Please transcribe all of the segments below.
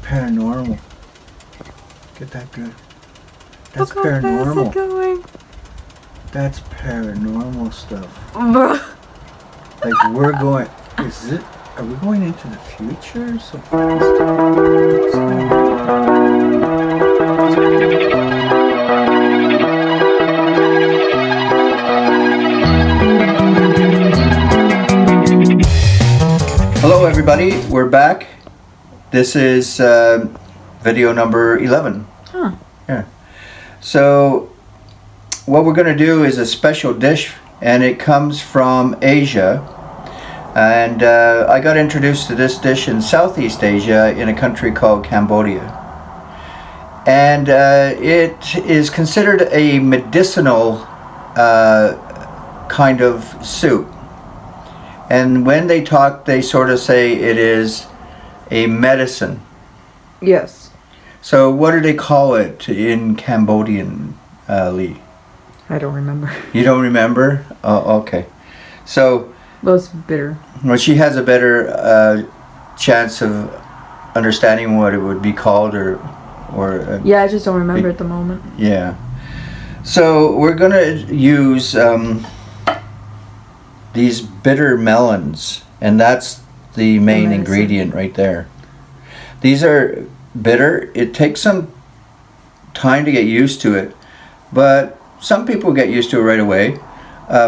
paranormal. Get that good. That's Look how fast paranormal. it's going. That's paranormal stuff. Bruh. Like we're going. Are we going into the future? So fast. Hello everybody, we're back. This is video number 11. Huh. Yeah. So what we're going to do is a special dish, and it comes from Asia. And I got introduced to this dish in Southeast Asia in a country called Cambodia. And it is considered a medicinal kind of soup. And when they talk, they sort of say it is a medicine. Yes. So what do they call it in Cambodian, Lee? I don't remember. You don't remember? Oh, okay. So, Well, it's bitter. well, she has a better chance of understanding what it would be called, or Yeah, I just don't remember at the moment. yeah. So we're gonna use these bitter melons, and that's the main medicine. ingredient right there. These are bitter. It takes some time to get used to it, but some people get used to it right away.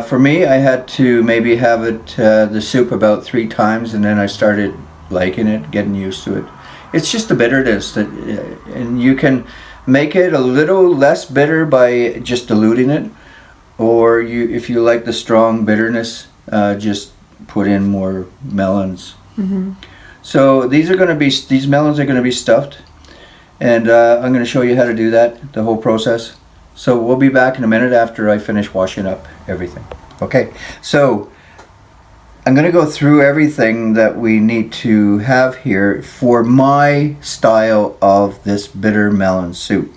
For me, I had to maybe have it the soup about 3 times, and then I started liking it, getting used to it. It's just the bitterness that, and you can make it a little less bitter by just diluting it, or if you like the strong bitterness, just put in more melons. Mm-hmm. So these melons are going to be stuffed, and I'm going to show you how to do that, the whole process. So we'll be back in a minute after I finish washing up everything. Okay, so I'm going to go through everything that we need to have here for my style of this bitter melon soup.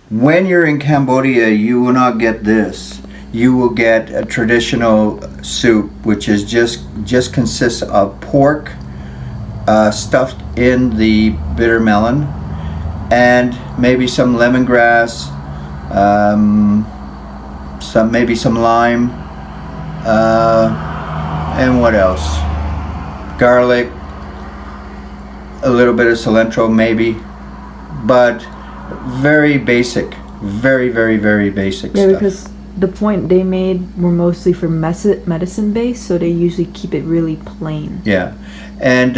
When you're in Cambodia, you will not get this. You will get a traditional soup, which is just consists of pork stuffed in the bitter melon, and maybe some lemongrass, maybe some lime, and what else? Garlic, a little bit of cilantro maybe, but very basic, very, very, very basic Yeah, stuff. because the point they made were mostly for medicine based, so they usually keep it really plain. Yeah, and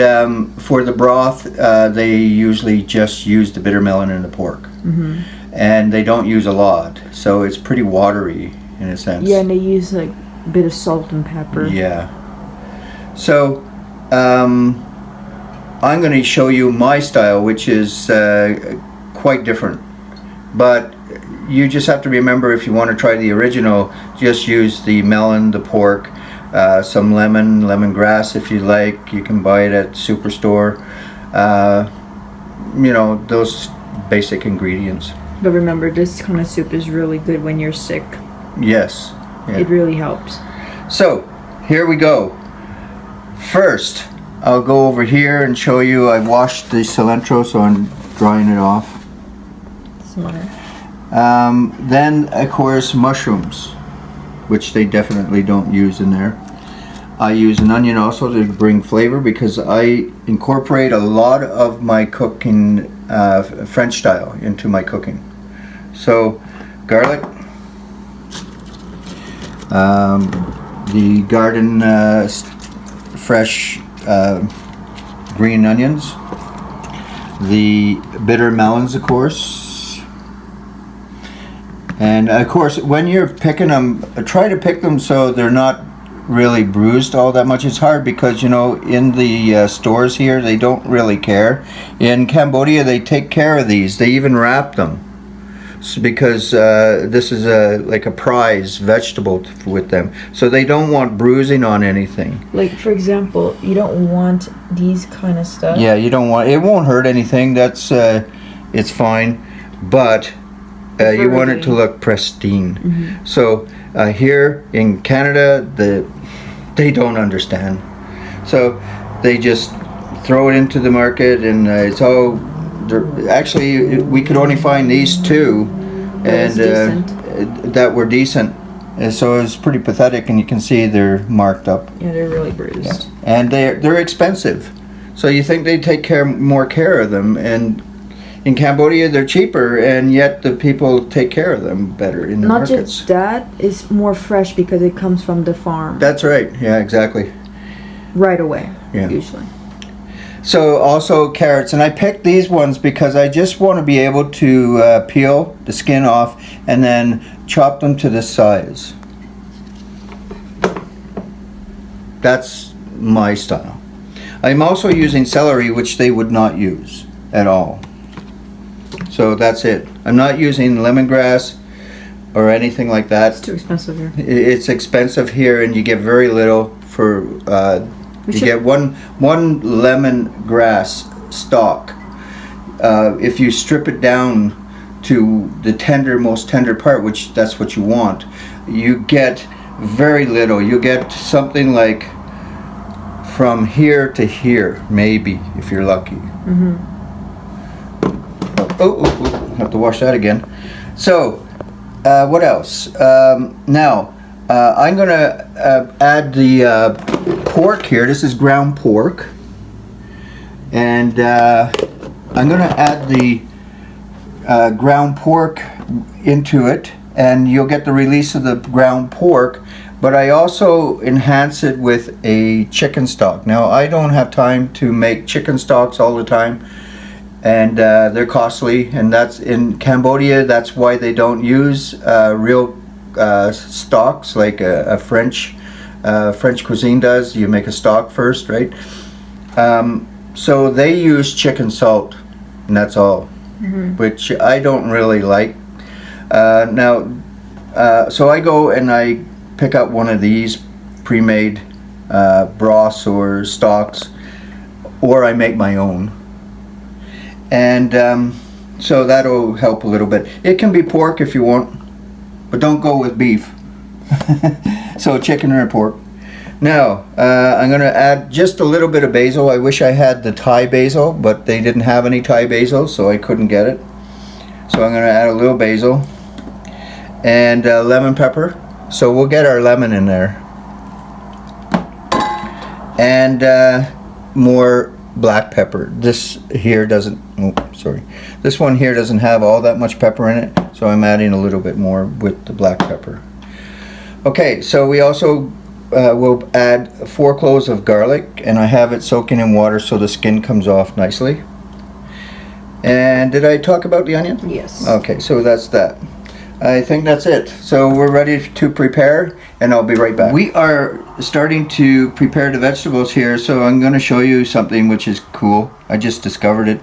for the broth, they usually just use the bitter melon and the pork. Mm-hmm. And they don't use a lot, so it's pretty watery in a sense. Yeah, and they use like a bit of salt and pepper. Yeah. So I'm going to show you my style, which is quite different. But you just have to remember, if you want to try the original, just use the melon, the pork, some lemongrass if you like. You can buy it at Superstore. You know, those basic ingredients. But remember, this kind of soup is really good when you're sick. Yes. Yeah. It really helps. So, here we go. First, I'll go over here and show you I washed the cilantro, so I'm drying it off. Smart. Then, of course, mushrooms, which they definitely don't use in there. I use an onion also to bring flavor, because I incorporate a lot of my cooking French style into my cooking. So, garlic, the garden fresh green onions, the bitter melons, of course, and of course when you're picking them, try to pick them so they're not really bruised all that much. It's hard because, you know, in the stores here they don't really care. In Cambodia they take care of these. They even wrap them, because this is like a prize vegetable with them, so they don't want bruising on anything. Like, for example, you don't want these kind of stuff. Yeah, you don't want it. Won't hurt anything. That's it's fine, but you want it to look pristine. Mm-hmm. So here in Canada, they don't understand, so they just throw it into the market, and it's all. Actually, we could only find these two, and that were decent. And so it's pretty pathetic, and you can see they're marked up. Yeah, they're really bruised. Yeah. And they're expensive. So you think they take more care of them, and in Cambodia they're cheaper, and yet the people take care of them better in the markets. Not just that, it's more fresh because it comes from the farm. That's right. Yeah, exactly. Right away. Yeah. Usually. So also carrots, and I picked these ones because I just want to be able to peel the skin off and then chop them to this size. That's my style. I'm also using celery, which they would not use at all. So that's it. I'm not using lemongrass or anything like that. It's too expensive here. It's expensive here, and you get very little for. You get one lemongrass stalk. If you strip it down to the most tender part, which that's what you want, you get very little. You get something like from here to here, maybe, if you're lucky. Mm-hmm. Oh, have to wash that again. So, what else? Now, I'm gonna add the pork here. This is ground pork, and I'm gonna add the ground pork into it, and you'll get the release of the ground pork. But I also enhance it with a chicken stock. Now, I don't have time to make chicken stocks all the time, and they're costly, and that's in Cambodia. That's why they don't use real stocks like a French cuisine does. You make a stock first, right? So they use chicken salt, and that's all, which I don't really like. So I go and I pick up one of these pre-made broths or stocks, or I make my own. And so that'll help a little bit. It can be pork if you want, but don't go with beef. So chicken or pork. Now I'm going to add just a little bit of basil. I wish I had the Thai basil, but they didn't have any Thai basil, so I couldn't get it. So I'm going to add a little basil and lemon pepper. So we'll get our lemon in there, and more black pepper. This here doesn't, this one here doesn't have all that much pepper in it, so I'm adding a little bit more with the black pepper. Okay, so we also will add 4 cloves of garlic, and I have it soaking in water so the skin comes off nicely. And did I talk about the onion? Yes. Okay, so that's that. I think that's it. So we're ready to prepare, and I'll be right back. We are starting to prepare the vegetables here, so I'm going to show you something which is cool. I just discovered it.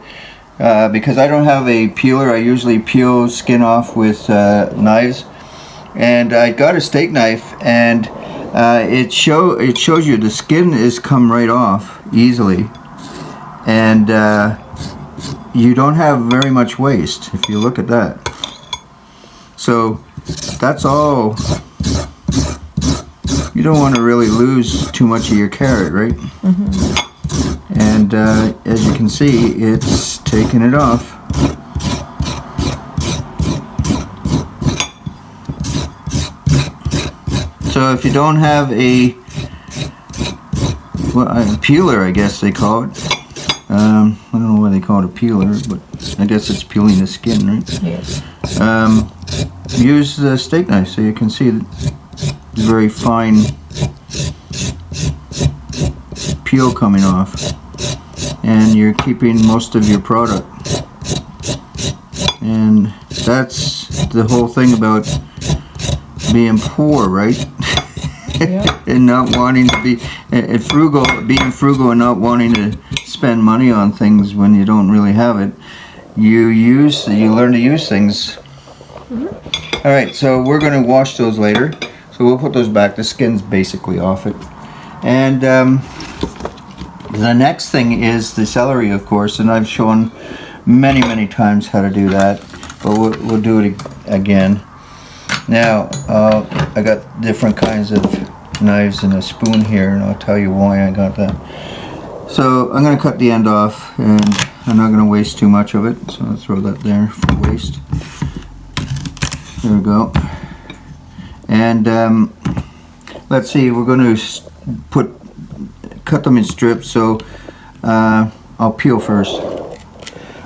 Because I don't have a peeler, I usually peel skin off with knives. And I got a steak knife, and it shows you the skin is come right off easily. And you don't have very much waste if you look at that. So that's all. You don't want to really lose too much of your carrot, right? And as you can see, it's taking it off. So if you don't have a peeler, I guess they call it. I don't know why they call it a peeler, but I guess it's peeling the skin, right? Yes. Use the steak knife so you can see the very fine peel coming off, and you're keeping most of your product. And that's the whole thing about being poor, right? Yeah. And not wanting to be frugal, being frugal and not wanting to spend money on things when you don't really have it. You learn to use things. All right, so we're going to wash those later. So we'll put those back. The skin's basically off it. And the next thing is the celery, of course, and I've shown many times how to do that, but we'll do it again. Now, I got different kinds of knives and a spoon here, and I'll tell you why I got that. So I'm going to cut the end off, and I'm not going to waste too much of it, so I'll throw that there for waste. There we go. And let's see, we're going to cut them in strips, so I'll peel first.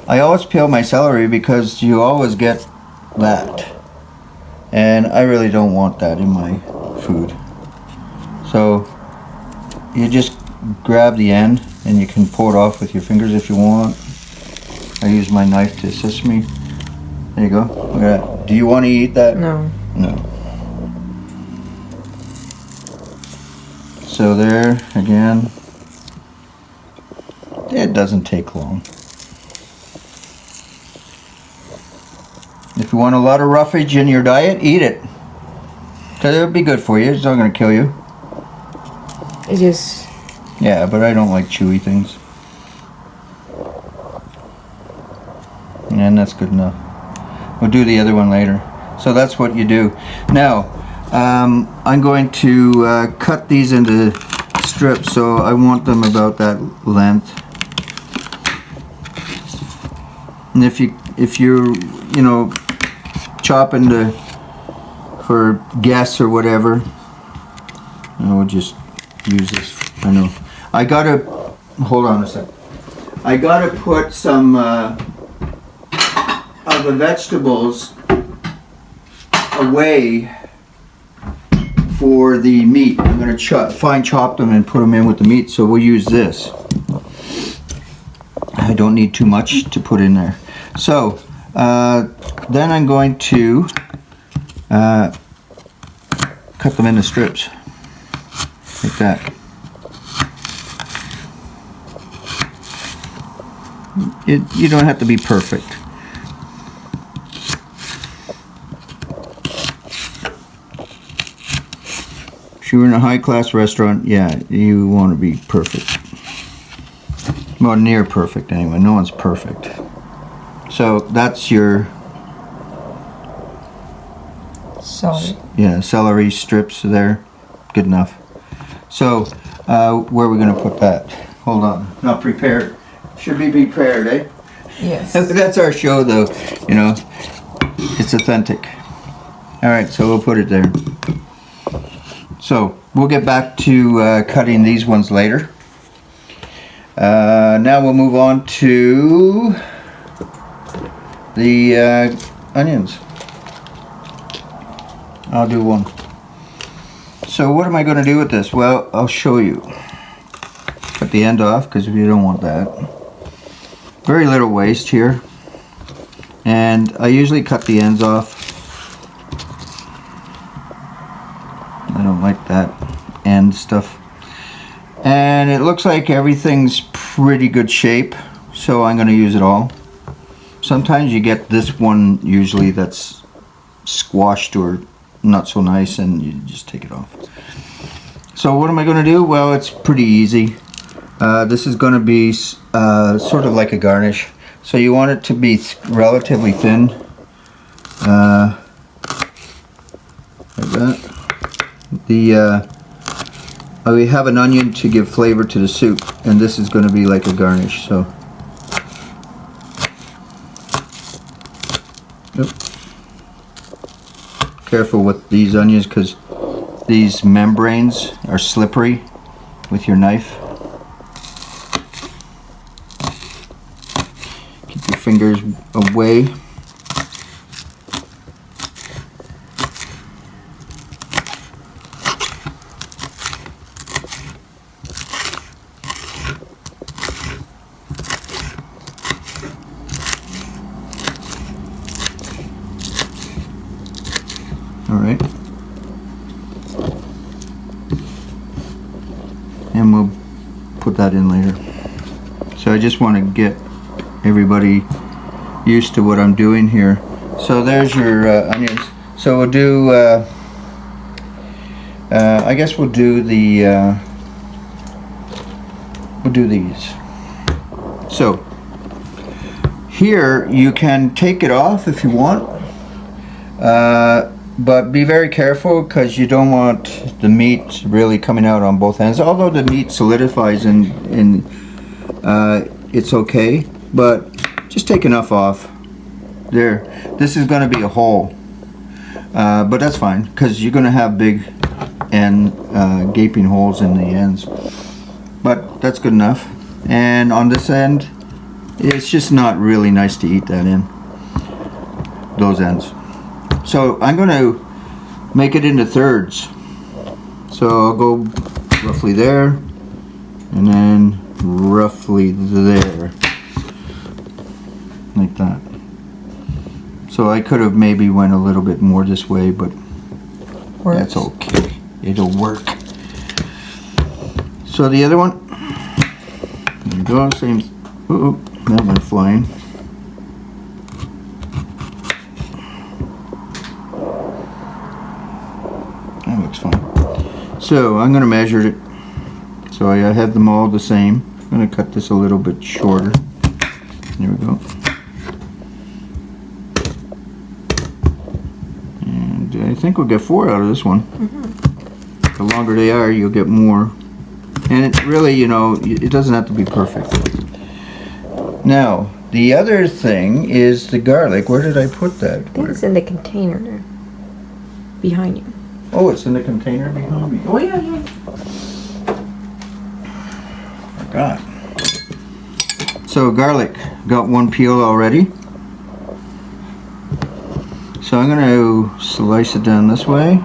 I always peel my celery because you always get that, and I really don't want that in my food. So you just grab the end and you can pull it off with your fingers if you want. I use my knife to assist me. There you go. Look at that. Do you want to eat that? No. No. So there again. It doesn't take long. If you want a lot of roughage in your diet, eat it. Because it'll be good for you. It's not going to kill you. It just... Yeah, but I don't like chewy things. And that's good enough. We'll do the other one later. So that's what you do. Now, I'm going to cut these into strips, so I want them about that length. And if you're chopping for guests or whatever, we'll just use this. I know. I gotta hold on a sec. I gotta put some of the vegetables away for the meat. I'm gonna fine chop them and put them in with the meat. So we'll use this. I don't need too much to put in there. So then I'm going to cut them into strips like that. You don't have to be perfect. If you're in a high-class restaurant, yeah, you want to be perfect. Well, near perfect anyway. No one's perfect. So that's your Celery. Yeah, celery strips there. Good enough. So where are we going to put that? Hold on. Not prepared. Should be prepared, eh? Yes. That's our show, though. It's authentic. All right, so we'll put it there. So we'll get back to cutting these ones later. Now we'll move on to the onions. I'll do one. So what am I going to do with this? Well, I'll show you. Cut the end off because we don't want that. Very little waste here. And I usually cut the ends off. I don't like that end stuff. And it looks like everything's pretty good shape, so I'm going to use it all. Sometimes you get this one usually that's squashed or not so nice, and you just take it off. So what am I going to do? Well, it's pretty easy. This is going to be sort of like a garnish. So you want it to be relatively thin. Like that. We have an onion to give flavor to the soup, and this is going to be like a garnish. So, careful with these onions because these membranes are slippery with your knife. Keep your fingers away. Alright, and we'll put that in later. So I just want to get everybody used to what I'm doing here. So there's your onions. So we'll do, I guess we'll do the, we'll do these. So here you can take it off if you want. But be very careful because you don't want the meat really coming out on both ends. Although the meat solidifies in it's okay, but just take enough off. There, this is going to be a hole, but that's fine because you're going to have big and gaping holes in the ends, but that's good enough. And on this end, it's just not really nice to eat that in, those ends. So I'm going to make it into thirds. So I'll go roughly there, and then roughly there, like that. So I could have maybe went a little bit more this way, but that's okay. It'll work. So the other one, there you go, same. Ooh, that went flying. That looks fine. So I'm going to measure it. So I have them all the same. I'm going to cut this a little bit shorter. There we go. And I think we'll get 4 out of this one. The longer they are, you'll get more. And it really, you know, it doesn't have to be perfect. Now, the other thing is the garlic. Where did I put that? I think it's in the container there, behind you. Oh, it's in the container behind me. Oh, yeah, yeah. Forgot. So, garlic. Got one peeled already. So, I'm going to slice it down this way.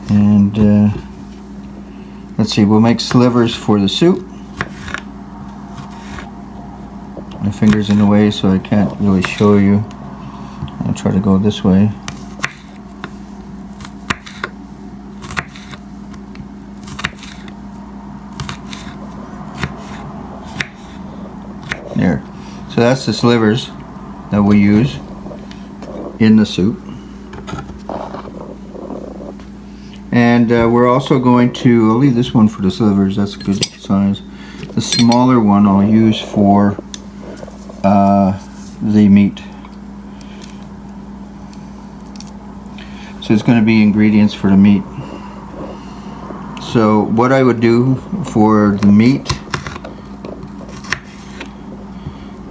And, let's see, we'll make slivers for the soup. My finger's in the way, so I can't really show you. I'll try to go this way. There. So that's the slivers that we use in the soup. And we're also going to, I'll leave this one for the slivers, that's a good size. The smaller one I'll use for the meat. So it's going to be ingredients for the meat. So what I would do for the meat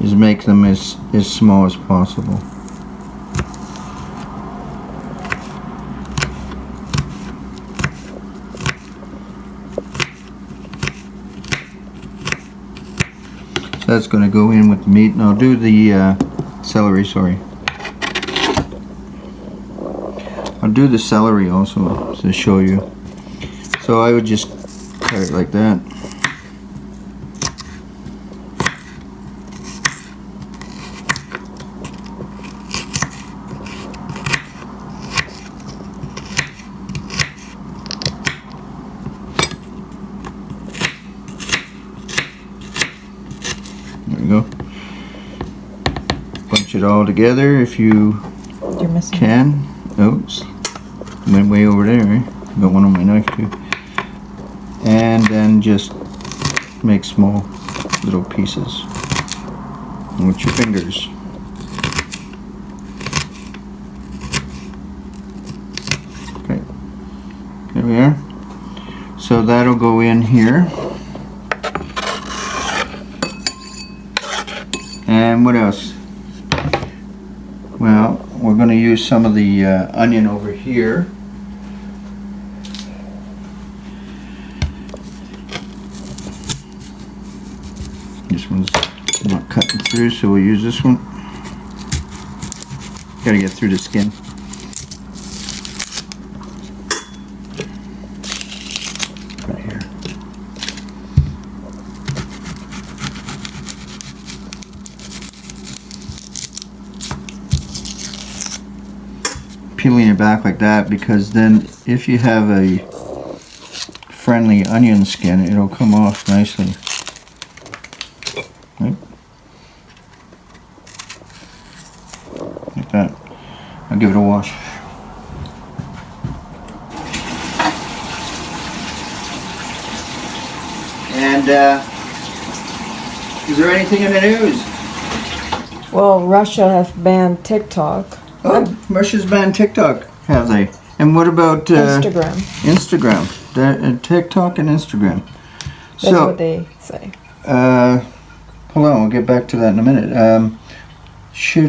is make them as small as possible. So that's going to go in with the meat, and I'll do the celery, sorry. I'll do the celery also to show you. So I would just cut it like that. There we go. Bunch it all together if you can. Oops. Went way over there, eh? Got one on my knife too. And then just make small little pieces with your fingers. Okay, there we are. So that'll go in here. And what else? Well, we're going to use some of the onion over here. This one's not cutting through, so we'll use this one. Gotta get through the skin. Right here. Peeling it back like that, because then if you have a friendly onion skin, it'll come off nicely. Right? Like that. I'll give it a wash. And is there anything in the news? Well, Russia has banned TikTok. Oh, Russia's banned TikTok, have they? And what about Instagram. Instagram, TikTok and Instagram. That's what they say. Hold on, we'll get back to that in a minute.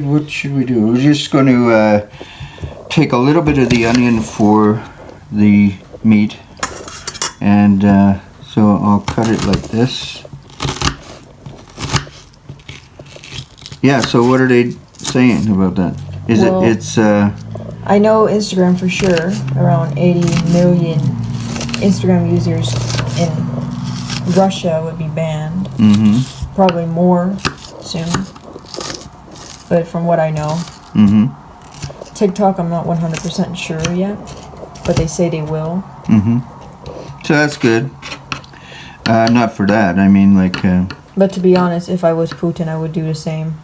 What should we do? We're just going to take a little bit of the onion for the meat, and so I'll cut it like this. Yeah. So what are they saying about that? It's I know Instagram for sure. Around 80 million Instagram users in Russia would be banned. Mm-hmm. Probably more soon. But from what I know. Mm-hmm. TikTok, I'm not 100% sure yet. But they say they will. Mm-hmm. So that's good. Not for that. I mean, like... but to be honest, if I was Putin, I would do the same.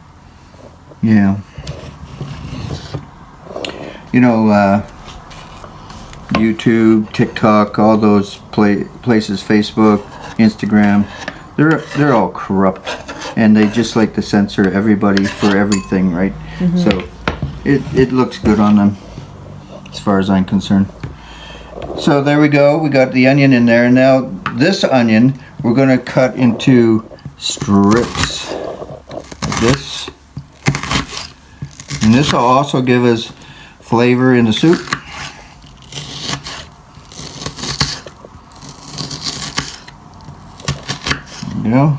Yeah. You know, YouTube, TikTok, all those places, Facebook, Instagram, they're all corrupt, and they just like to censor everybody for everything, right? Mm-hmm. So it looks good on them, as far as I'm concerned. So there we go. We got the onion in there. Now this onion we're going to cut into strips like this, and this will also give us flavor in the soup. There you go.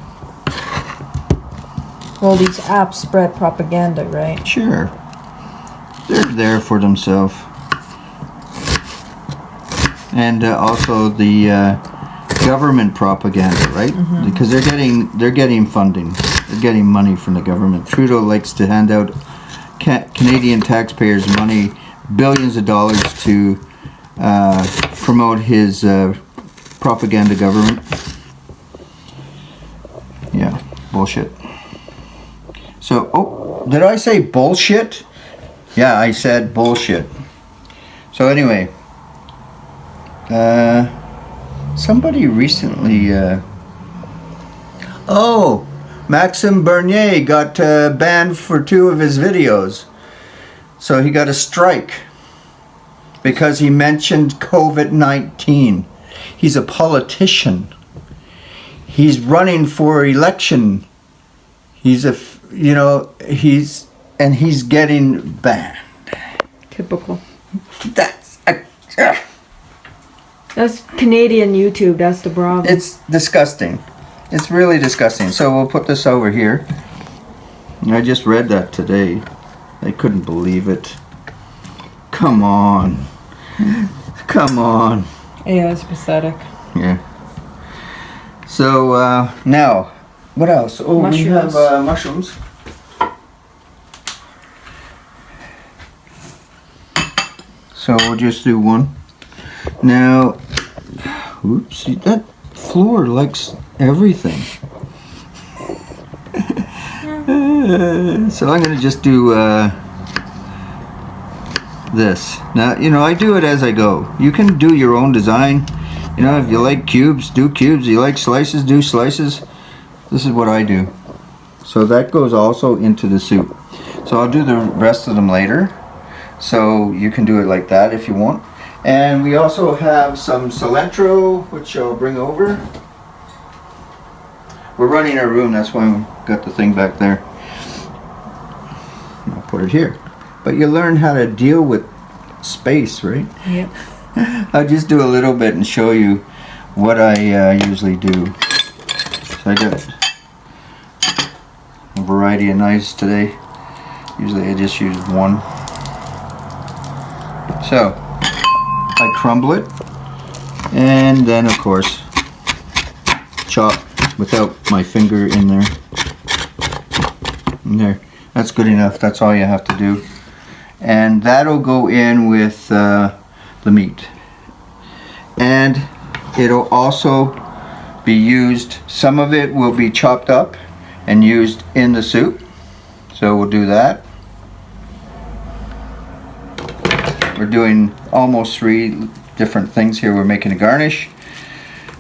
Well, these apps spread propaganda, right? Sure. They're there for themselves. And also the government propaganda, right? Mm-hmm. Because they're getting funding. They're getting money from the government. Trudeau likes to hand out Canadian taxpayers' money, billions of dollars, to promote his propaganda government. Yeah, bullshit. So, oh, did I say bullshit? Yeah, I said bullshit. So anyway, somebody recently, Maxime Bernier got banned for 2 of his videos. So he got a strike because he mentioned COVID-19. He's a politician. He's running for election. He's he's getting banned. Typical. That's Canadian YouTube. That's the problem. It's disgusting. It's really disgusting. So we'll put this over here. I just read that today. I couldn't believe it. Come on. Come on. Yeah, it's pathetic. Yeah. So now, what else? Oh, mushrooms. We have mushrooms. So we'll just do one. Now, oopsie, that floor likes everything. So I'm going to just do this. Now, I do it as I go. You can do your own design. If you like cubes, do cubes. You like slices, do slices. This is what I do. So that goes also into the soup. So I'll do the rest of them later. So you can do it like that if you want. And we also have some cilantro, which I'll bring over. We're running our room, that's why we got the thing back there. I'll put it here. But you learn how to deal with space, right? Yep. I'll just do a little bit and show you what I usually do. So I got a variety of knives today. Usually I just use one. So I crumble it, and then of course chop without my finger in there. And there, that's good enough. That's all you have to do, and that'll go in with the meat. And it'll also be used, some of it will be chopped up and used in the soup, so we'll do that. We're doing almost 3 different things here. We're making a garnish,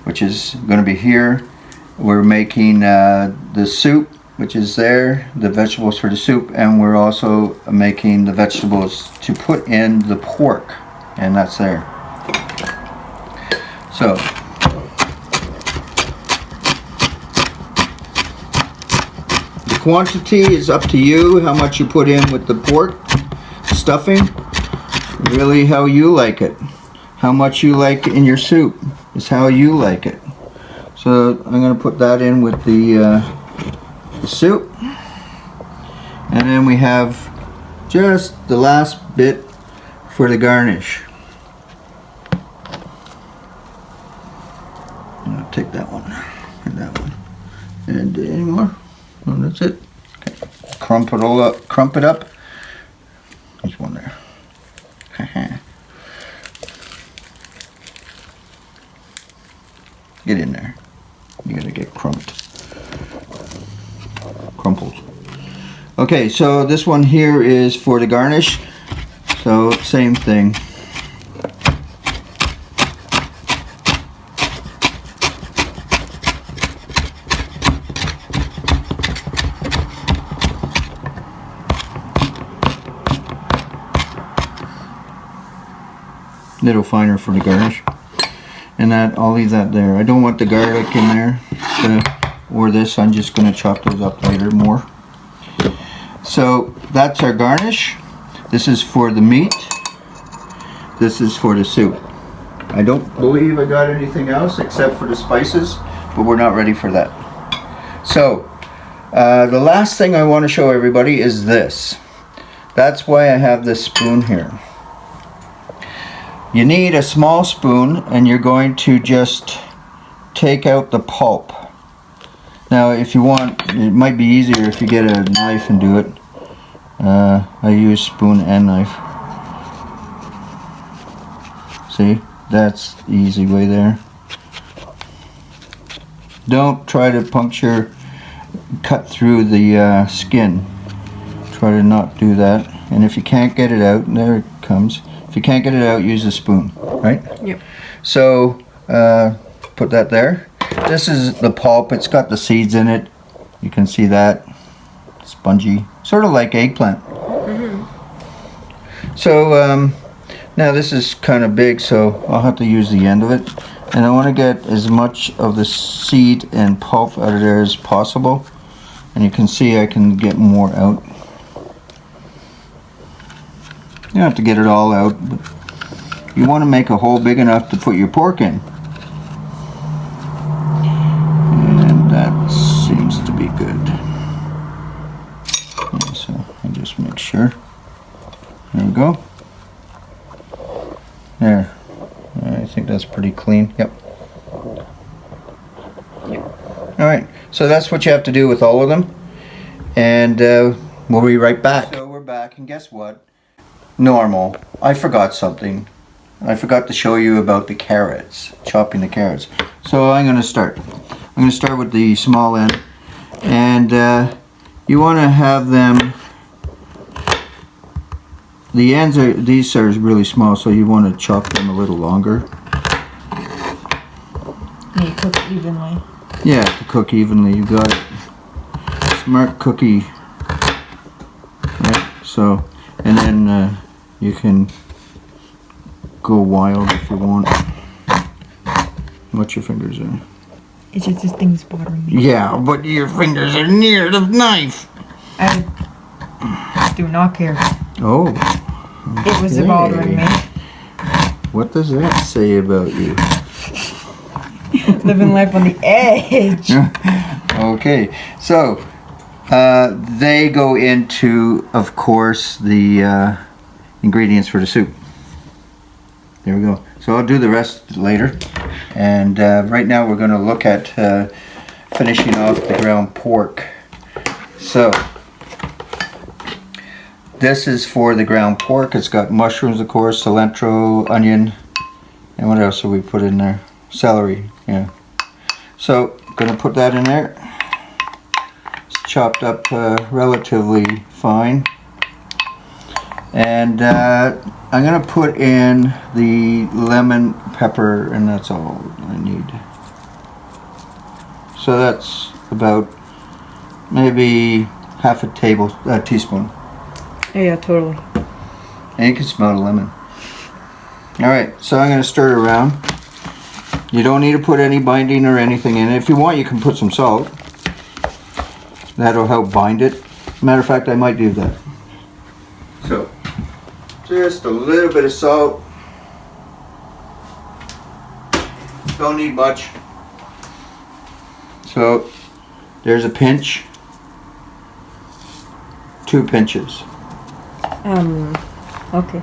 which is going to be here. We're making the soup, which is there, the vegetables for the soup, and we're also making the vegetables to put in the pork. and that's there. So the quantity is up to you, how much you put in with the pork stuffing. Really how you like it. How much you like in your soup is how you like it. So I'm going to put that in with the soup. And then we have just the last bit for the garnish. I'll take that one and that one. And any more? Oh, that's it. Okay. Crump it up. There's one there. Get in there. You gotta get crumpled. Okay, so this one here is for the garnish. So same thing. Little finer for the garnish. And that, I'll leave that there. I don't want the garlic in there, or this. I'm just going to chop those up later more. So that's our garnish. This is for the meat. This is for the soup. I don't believe I got anything else except for the spices, but we're not ready for that. So the last thing I want to show everybody is this. That's why I have this spoon here. You need a small spoon, and you're going to just take out the pulp. Now if you want, it might be easier if you get a knife and do it. I use spoon and knife. See, that's the easy way there. Don't try to cut through the skin. Try to not do that. And if you can't get it out, there it comes. If you can't get it out, use a spoon, right? Yep. So, put that there. This is the pulp. It's got the seeds in it. You can see that. Spongy. Sort of like eggplant. Mm-hmm. So, now this is kind of big, so I'll have to use the end of it. And I want to get as much of the seed and pulp out of there as possible. And you can see I can get more out. You don't have to get it all out, but you want to make a hole big enough to put your pork in. And that seems to be good. Okay, so I'll just make sure. There we go. There. I think that's pretty clean. Yep. Alright, so that's what you have to do with all of them. And we'll be right back. So we're back, and guess what? Normal. I forgot something. I forgot to show you about the carrots, chopping the carrots. So I'm going to start. I'm going to start with the small end, and you want to have them. The ends are, these are really small, so you want to chop them a little longer. And you cook evenly. Yeah, to cook evenly. You got it. Smart cookie. Right. So, and then you can go wild if you want. What's your fingers are? It's just this thing's bothering me. Yeah, but your fingers are near the knife. I do not care. Oh. It was bothering me. What does that say about you? Living life on the edge. Okay, so they go into, of course, the ingredients for the soup. There we go. So I'll do the rest later. And right now we're going to look at finishing off the ground pork. So this is for the ground pork. It's got mushrooms, of course, cilantro, onion, and what else have we put in there? Celery, yeah. So I'm going to put that in there. It's chopped up relatively fine. And I'm going to put in the lemon pepper, and that's all I need. So that's about maybe half a teaspoon. Yeah, totally. And you can smell the lemon. Alright, so I'm going to stir it around. You don't need to put any binding or anything in it. If you want, you can put some salt. That'll help bind it. Matter of fact, I might do that. So, just a little bit of salt. Don't need much. So, there's a pinch. 2 pinches. Okay.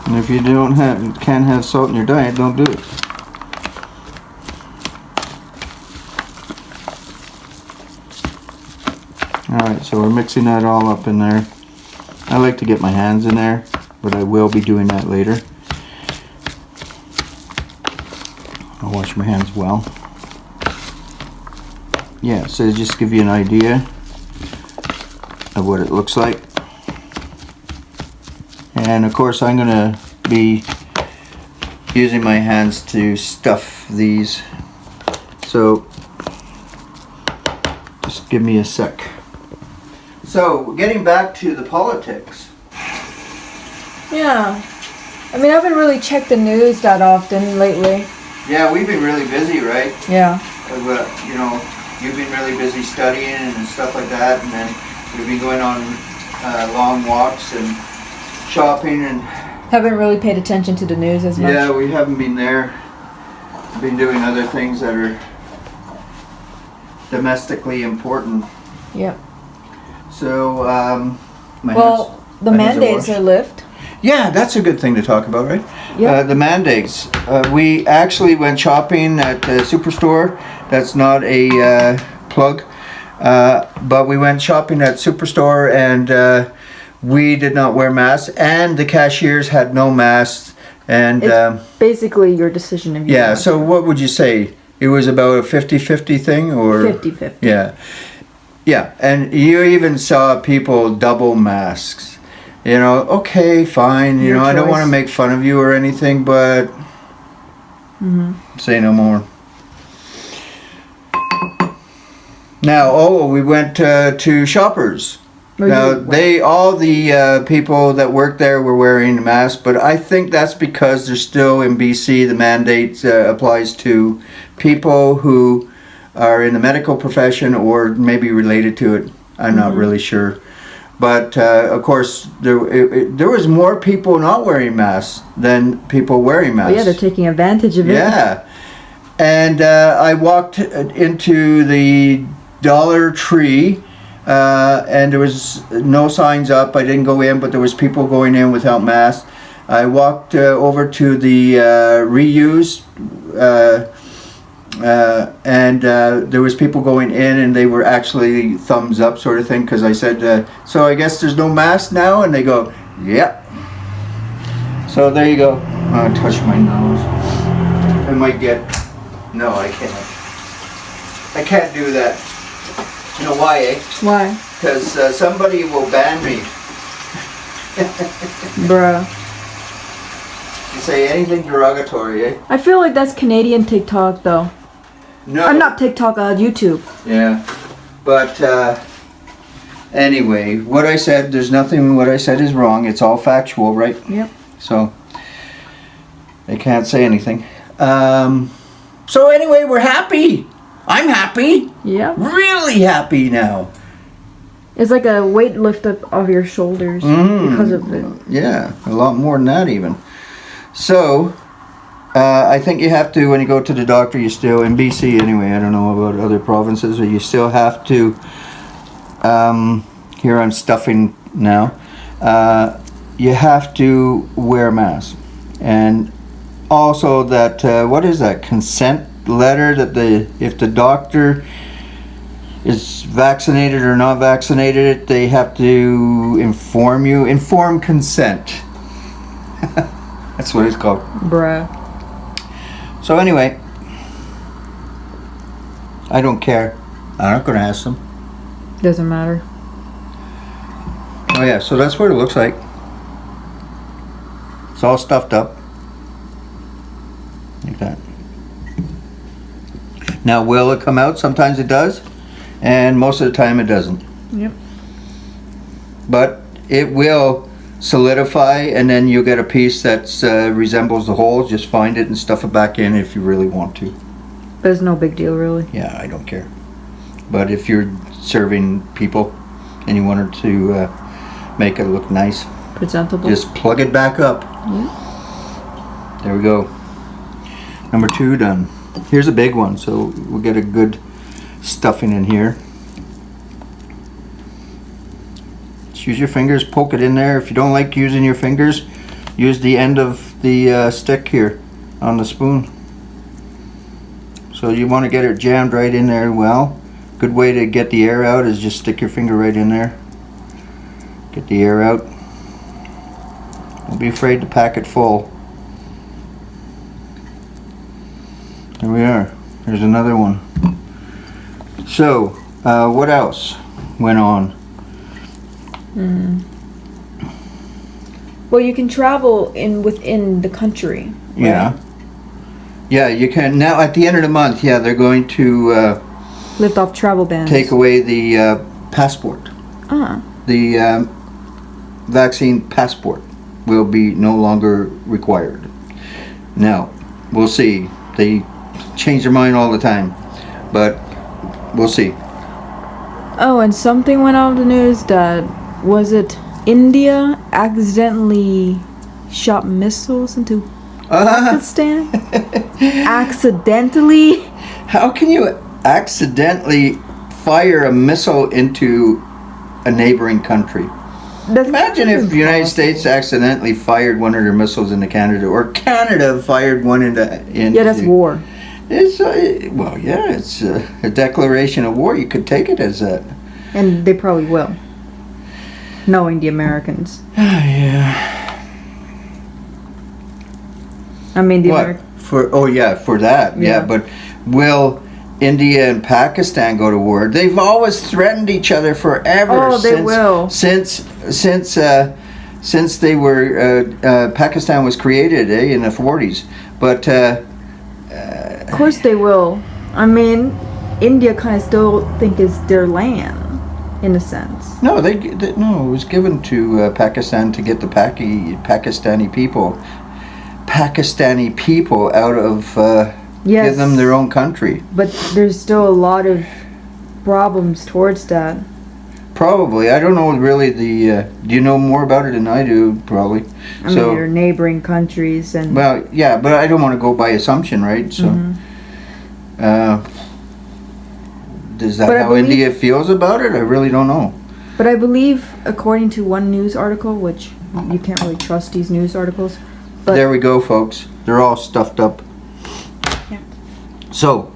And if you can't have salt in your diet, don't do it. Alright, so we're mixing that all up in there. I like to get my hands in there, but I will be doing that later. I'll wash my hands well. Yeah, so just give you an idea of what it looks like. And of course I'm going to be using my hands to stuff these. So just give me a sec. So getting back to the politics. Yeah. I mean, I haven't really checked the news that often lately. Yeah, we've been really busy, right? Yeah. You know, you've been really busy studying and stuff like that, and then we've been going on long walks and shopping and Haven't really paid attention to the news as much. yeah, we haven't been there. We've been doing other things that are domestically important. Yep. So my Well, the my hands are mandates washed. are lifted. Yeah, that's a good thing to talk about, right? Yeah. The mandates. We actually went shopping at the Superstore. That's not a plug. But we went shopping at Superstore and we did not wear masks. And the cashiers had no masks. And It's basically your decision if you yeah, want. so what would you say? It was about a 50-50 thing? Or 50-50. Yeah. Yeah, and you even saw people double masks. You know, okay, fine. You Your know, I don't want to choice. make fun of you or anything, but say no more. Now, we went to Shoppers. Where Now, you- all the people that worked there were wearing masks, but I think that's because they're still in BC. The mandate applies to people who are in the medical profession or maybe related to it. I'm not really sure. But of course, there was more people not wearing masks than people wearing Oh, masks. yeah, they're taking advantage of it. Yeah. And I walked into the Dollar Tree, and there was no signs up. I didn't go in, but there was people going in without masks. I walked over to the reuse, and there was people going in, and they were actually thumbs up sort of thing, because I said, so I guess there's no mask now? And they go, yep. So there you go. I touch my nose. I might get... No, I can't. I can't do that. You know why, eh? Why? Because somebody will ban me. Bruh. You say anything derogatory, eh? I feel like that's Canadian TikTok though. No. I'm not TikTok, YouTube. Yeah. But anyway, what I said, there's nothing what I said is wrong. It's all factual, right? Yep. So they can't say anything. So anyway, we're happy. I'm happy. Yeah. Really happy now. It's like a weight lift up of your shoulders because of it. Yeah, a lot more than that even. So, I think you have to, when you go to the doctor, you still, in BC anyway, I don't know about other provinces, but you still have to, here I'm stuffing now, you have to wear a mask. And also that, what is that, consent letter that if the doctor is vaccinated or not vaccinated, they have to inform you, informed consent. That's what it's called. Bruh. So anyway, I don't care. I'm not going to ask them. Doesn't matter. Oh yeah, so that's what it looks like. It's all stuffed up. Like that. Now, will it come out? Sometimes it does, and most of the time it doesn't. Yep. But it will solidify, and then you'll get a piece that resembles the hole. Just find it and stuff it back in if you really want to. But it's no big deal, really. Yeah, I don't care. But if you're serving people and you wanted to make it look nice, Presentable. just plug it back up. Yeah. There we go. Number 2 done. Here's a big one, so we'll get a good stuffing in here. Just use your fingers, poke it in there. If you don't like using your fingers, use the end of the stick here on the spoon. So you want to get it jammed right in there. Well, good way to get the air out is just stick your finger right in there. Get the air out. Don't be afraid to pack it full. There we are. There's another one. So, what else went on? Well, you can travel within the country. Right? Yeah. Yeah, you can. Now, at the end of the month, yeah, they're going to Lift off travel bans. take away the passport. The vaccine passport will be no longer required. Now, we'll see. They change their mind all the time, but we'll see. Oh, and something went out of the news that, was it India accidentally shot missiles into Pakistan? Accidentally? How can you accidentally fire a missile into a neighboring country? That's Imagine if the United impossible. States accidentally fired one of their missiles into Canada, or Canada fired one into. Yeah, that's war. It's well, yeah, it's a declaration of war. You could take it as that. And they probably will. Knowing the Americans. Yeah. I mean, the What Americans. for that? Yeah, Yeah. but will India and Pakistan go to war? They've always threatened each other forever. Oh, they will. Since they were Pakistan was created in the 40s, but. Of course they will. I mean, India kind of still think it's their land, in a sense. No, no. It was given to Pakistan to get the Pakistani people out of Yes. give them their own country. But there's still a lot of problems towards that. Probably, I don't know really the. Do you know more about it than I do? Probably. I mean, they're neighboring countries and. Well, yeah, but I don't want to go by assumption, right? So, is that But I how believe- India feels about it? I really don't know. But I believe, according to one news article, which you can't really trust these news articles, but There we go, folks. They're all stuffed up. Yeah. So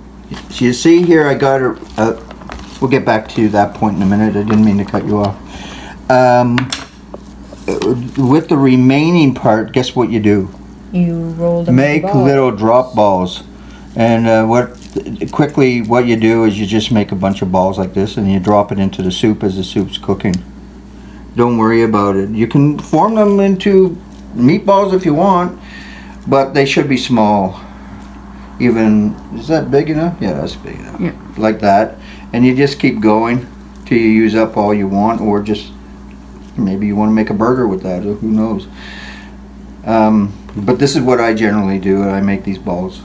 you see here, I got a. We'll get back to that point in a minute. I didn't mean to cut you off. With the remaining part, guess what you do? you roll them. Make into balls. little drop balls, and what you do is you just make a bunch of balls like this, and you drop it into the soup as the soup's cooking. Don't worry about it. You can form them into meatballs if you want, but they should be small. Even, is that big enough? Yeah, that's big enough. Yeah. Like that. And you just keep going till you use up all you want, or just maybe you want to make a burger with that, who knows. But this is what I generally do. I make these balls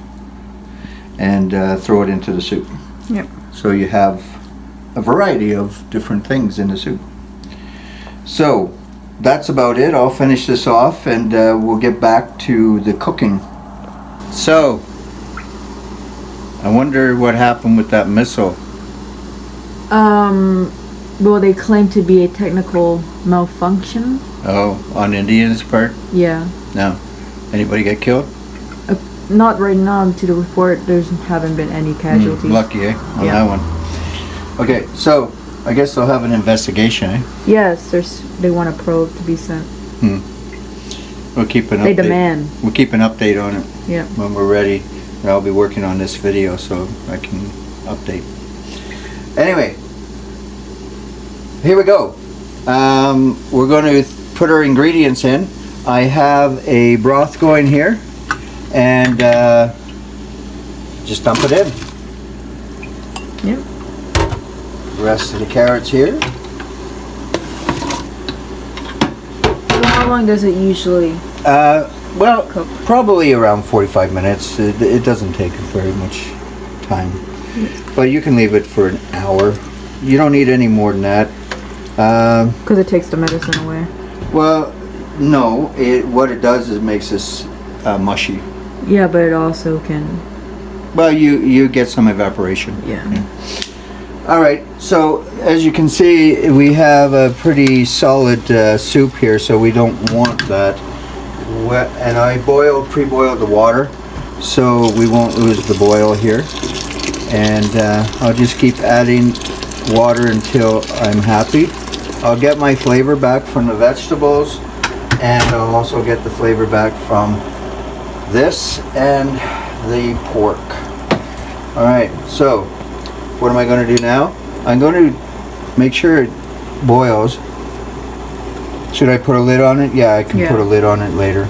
and throw it into the soup. Yep. So you have a variety of different things in the soup. So that's about it. I'll finish this off and we'll get back to the cooking. So I wonder what happened with that missile. Well, they claim to be a technical malfunction. Oh, on India's part? Yeah. No. Anybody get killed? Not right now. To the report, there's haven't been any casualties. Lucky, eh? On Yeah. that one. Okay, so I guess they'll have an investigation, eh? Yes, they want a probe to be sent. We'll keep an update. They demand. We'll keep an update on it Yeah. when we're ready. And I'll be working on this video so I can update. Anyway, here we go. We're going to put our ingredients in. I have a broth going here, and just dump it in. Yep. The rest of the carrots here. How long does it usually Well, cook? probably around 45 minutes. It doesn't take very much time. But you can leave it for an hour. You don't need any more than that. Because it takes the medicine away. Well, no. What it does is it makes this mushy. Yeah, but it also can. Well, you get some evaporation. Yeah. All right. So as you can see, we have a pretty solid soup here, so we don't want that wet. And I pre-boiled the water, so we won't lose the boil here. And I'll just keep adding water until I'm happy. I'll get my flavor back from the vegetables, and I'll also get the flavor back from this and the pork. All right, so what am I going to do now? I'm going to make sure it boils. Should I put a lid on it? Yeah, I can put a lid on it later.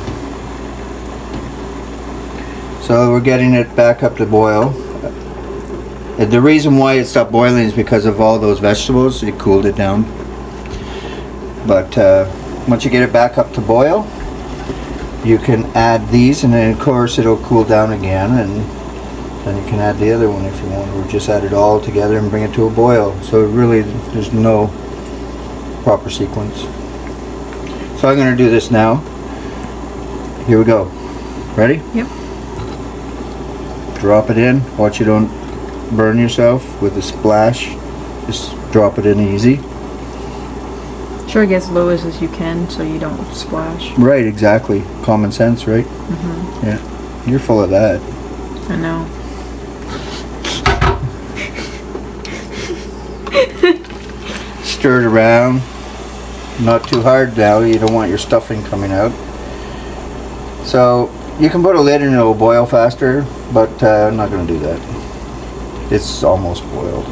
So we're getting it back up to boil. The reason why it stopped boiling is because of all those vegetables. It cooled it down. But once you get it back up to boil, you can add these, and then of course it'll cool down again, and then you can add the other one if you want, or just add it all together and bring it to a boil. So really there's no proper sequence. So I'm going to do this now. Here we go. Ready? Yep. Drop it in. Watch you don't burn yourself with a splash. Just drop it in easy. Try to get as low as you can so you don't splash. Right, exactly. Common sense, right? Mm-hmm. Yeah. You're full of that. I know. Stir it around. Not too hard now. You don't want your stuffing coming out. So you can put a lid and it'll boil faster, but I'm not going to do that. It's almost boiled.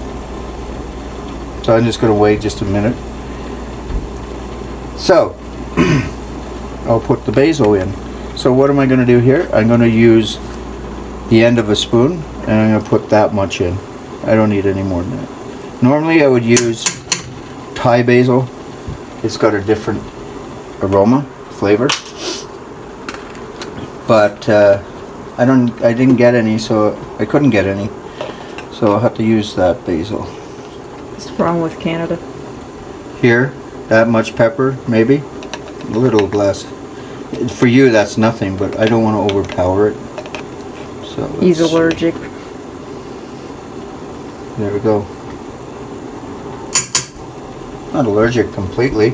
So I'm just going to wait just a minute. So I'll put the basil in. So what am I going to do here? I'm going to use the end of a spoon, and I'm going to put that much in. I don't need any more than that. Normally I would use Thai basil. It's got a different aroma, flavor. But I didn't get any, so I couldn't get any. So I'll have to use that basil. What's the problem with Canada? Here, that much pepper, maybe. A little less. For you, that's nothing, but I don't want to overpower it. So He's allergic. There we go. Not allergic completely.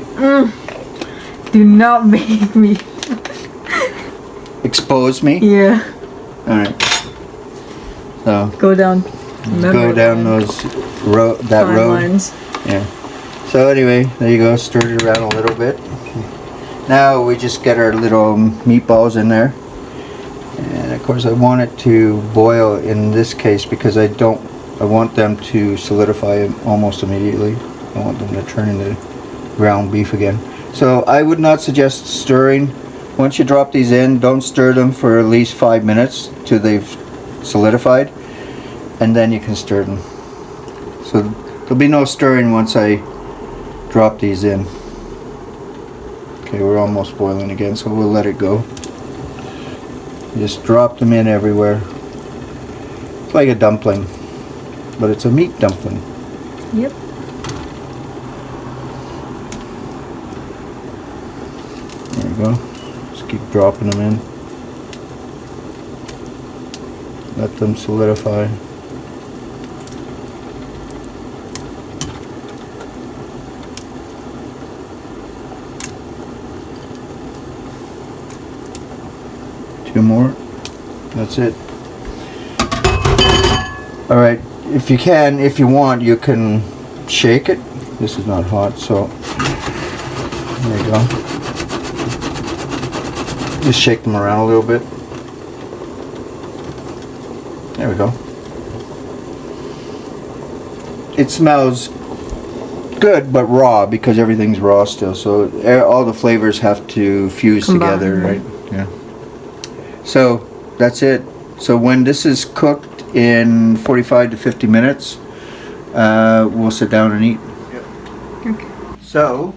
Do not make me. Expose me? Yeah. Alright. So Go down. go down those that road. Lines. Yeah. So anyway, there you go. Stir it around a little bit. Now we just get our little meatballs in there. And of course I want it to boil in this case because I want them to solidify almost immediately. I want them to turn into ground beef again. So I would not suggest stirring. Once you drop these in, don't stir them for at least 5 minutes till they've solidified, and then you can stir them. So there'll be no stirring once I drop these in. Okay, we're almost boiling again, so we'll let it go. Just drop them in everywhere. It's like a dumpling, but it's a meat dumpling. Yep. There we go. Just keep dropping them in. Let them solidify. Two more. That's it. Alright, if you want, you can shake it. This is not hot, so there you go. Just shake them around a little bit. There we go. It smells good, but raw because everything's raw still. So all the flavors have to fuse together, right? Yeah. So that's it. So when this is cooked in 45 to 50 minutes, we'll sit down and eat. Okay. So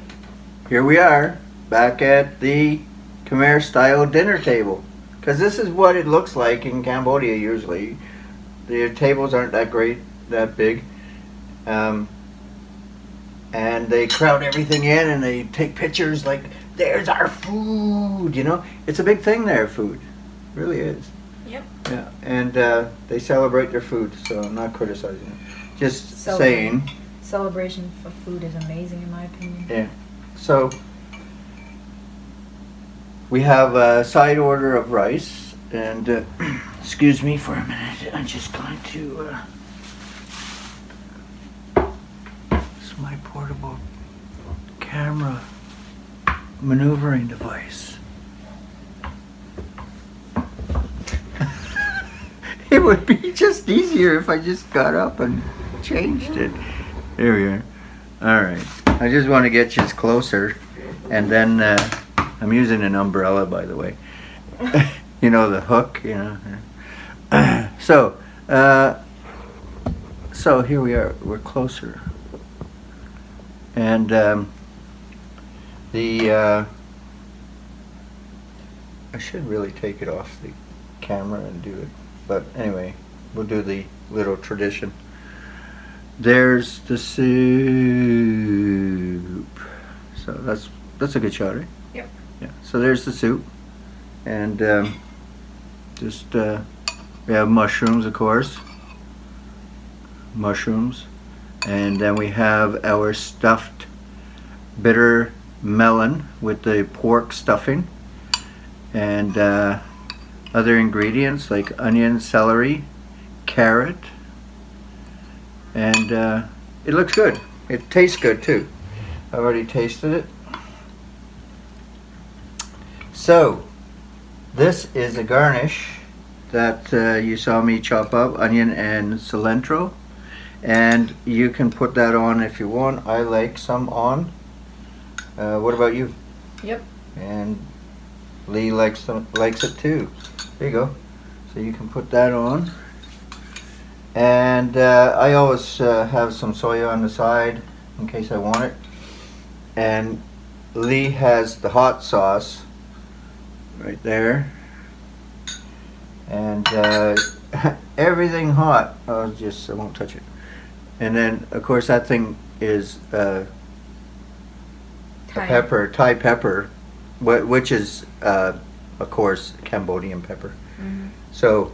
here we are, back at the Khmer style dinner table. Because this is what it looks like in Cambodia usually. The tables aren't that great, that big. And they crowd everything in and they take pictures like, there's our food, you know. It's a big thing there, food. It really is. Yep. Yeah, and they celebrate their food, so I'm not criticizing them. Just Celebrate. saying. Celebration for food is amazing in my opinion. Yeah. So we have a side order of rice, and excuse me for a minute. I'm just going to. This is my portable camera maneuvering device. It would be just easier if I just got up and changed it. There we are. All right. I just want to get you closer, and then I'm using an umbrella, by the way. You know, the hook. You know. So here we are. We're closer, and I should really take it off the camera and do it, but anyway, we'll do the little tradition. There's the soup. So that's a good shot, right? Yep. Yeah. So there's the soup, and we have mushrooms, of course. Mushrooms, and then we have our stuffed bitter melon with the pork stuffing, and other ingredients like onion, celery, carrot. And it looks good. It tastes good too. I've already tasted it. So, this is a garnish that you saw me chop up, onion and cilantro. And you can put that on if you want. I like some on. What about you? Yep. And Lee likes it too. There you go. So you can put that on. And I always have some soya on the side in case I want it. And Lee has the hot sauce right there. And everything hot. I won't touch it. And then, of course, that thing is a pepper, Thai pepper, which is, of course, Cambodian pepper. Mm-hmm. So,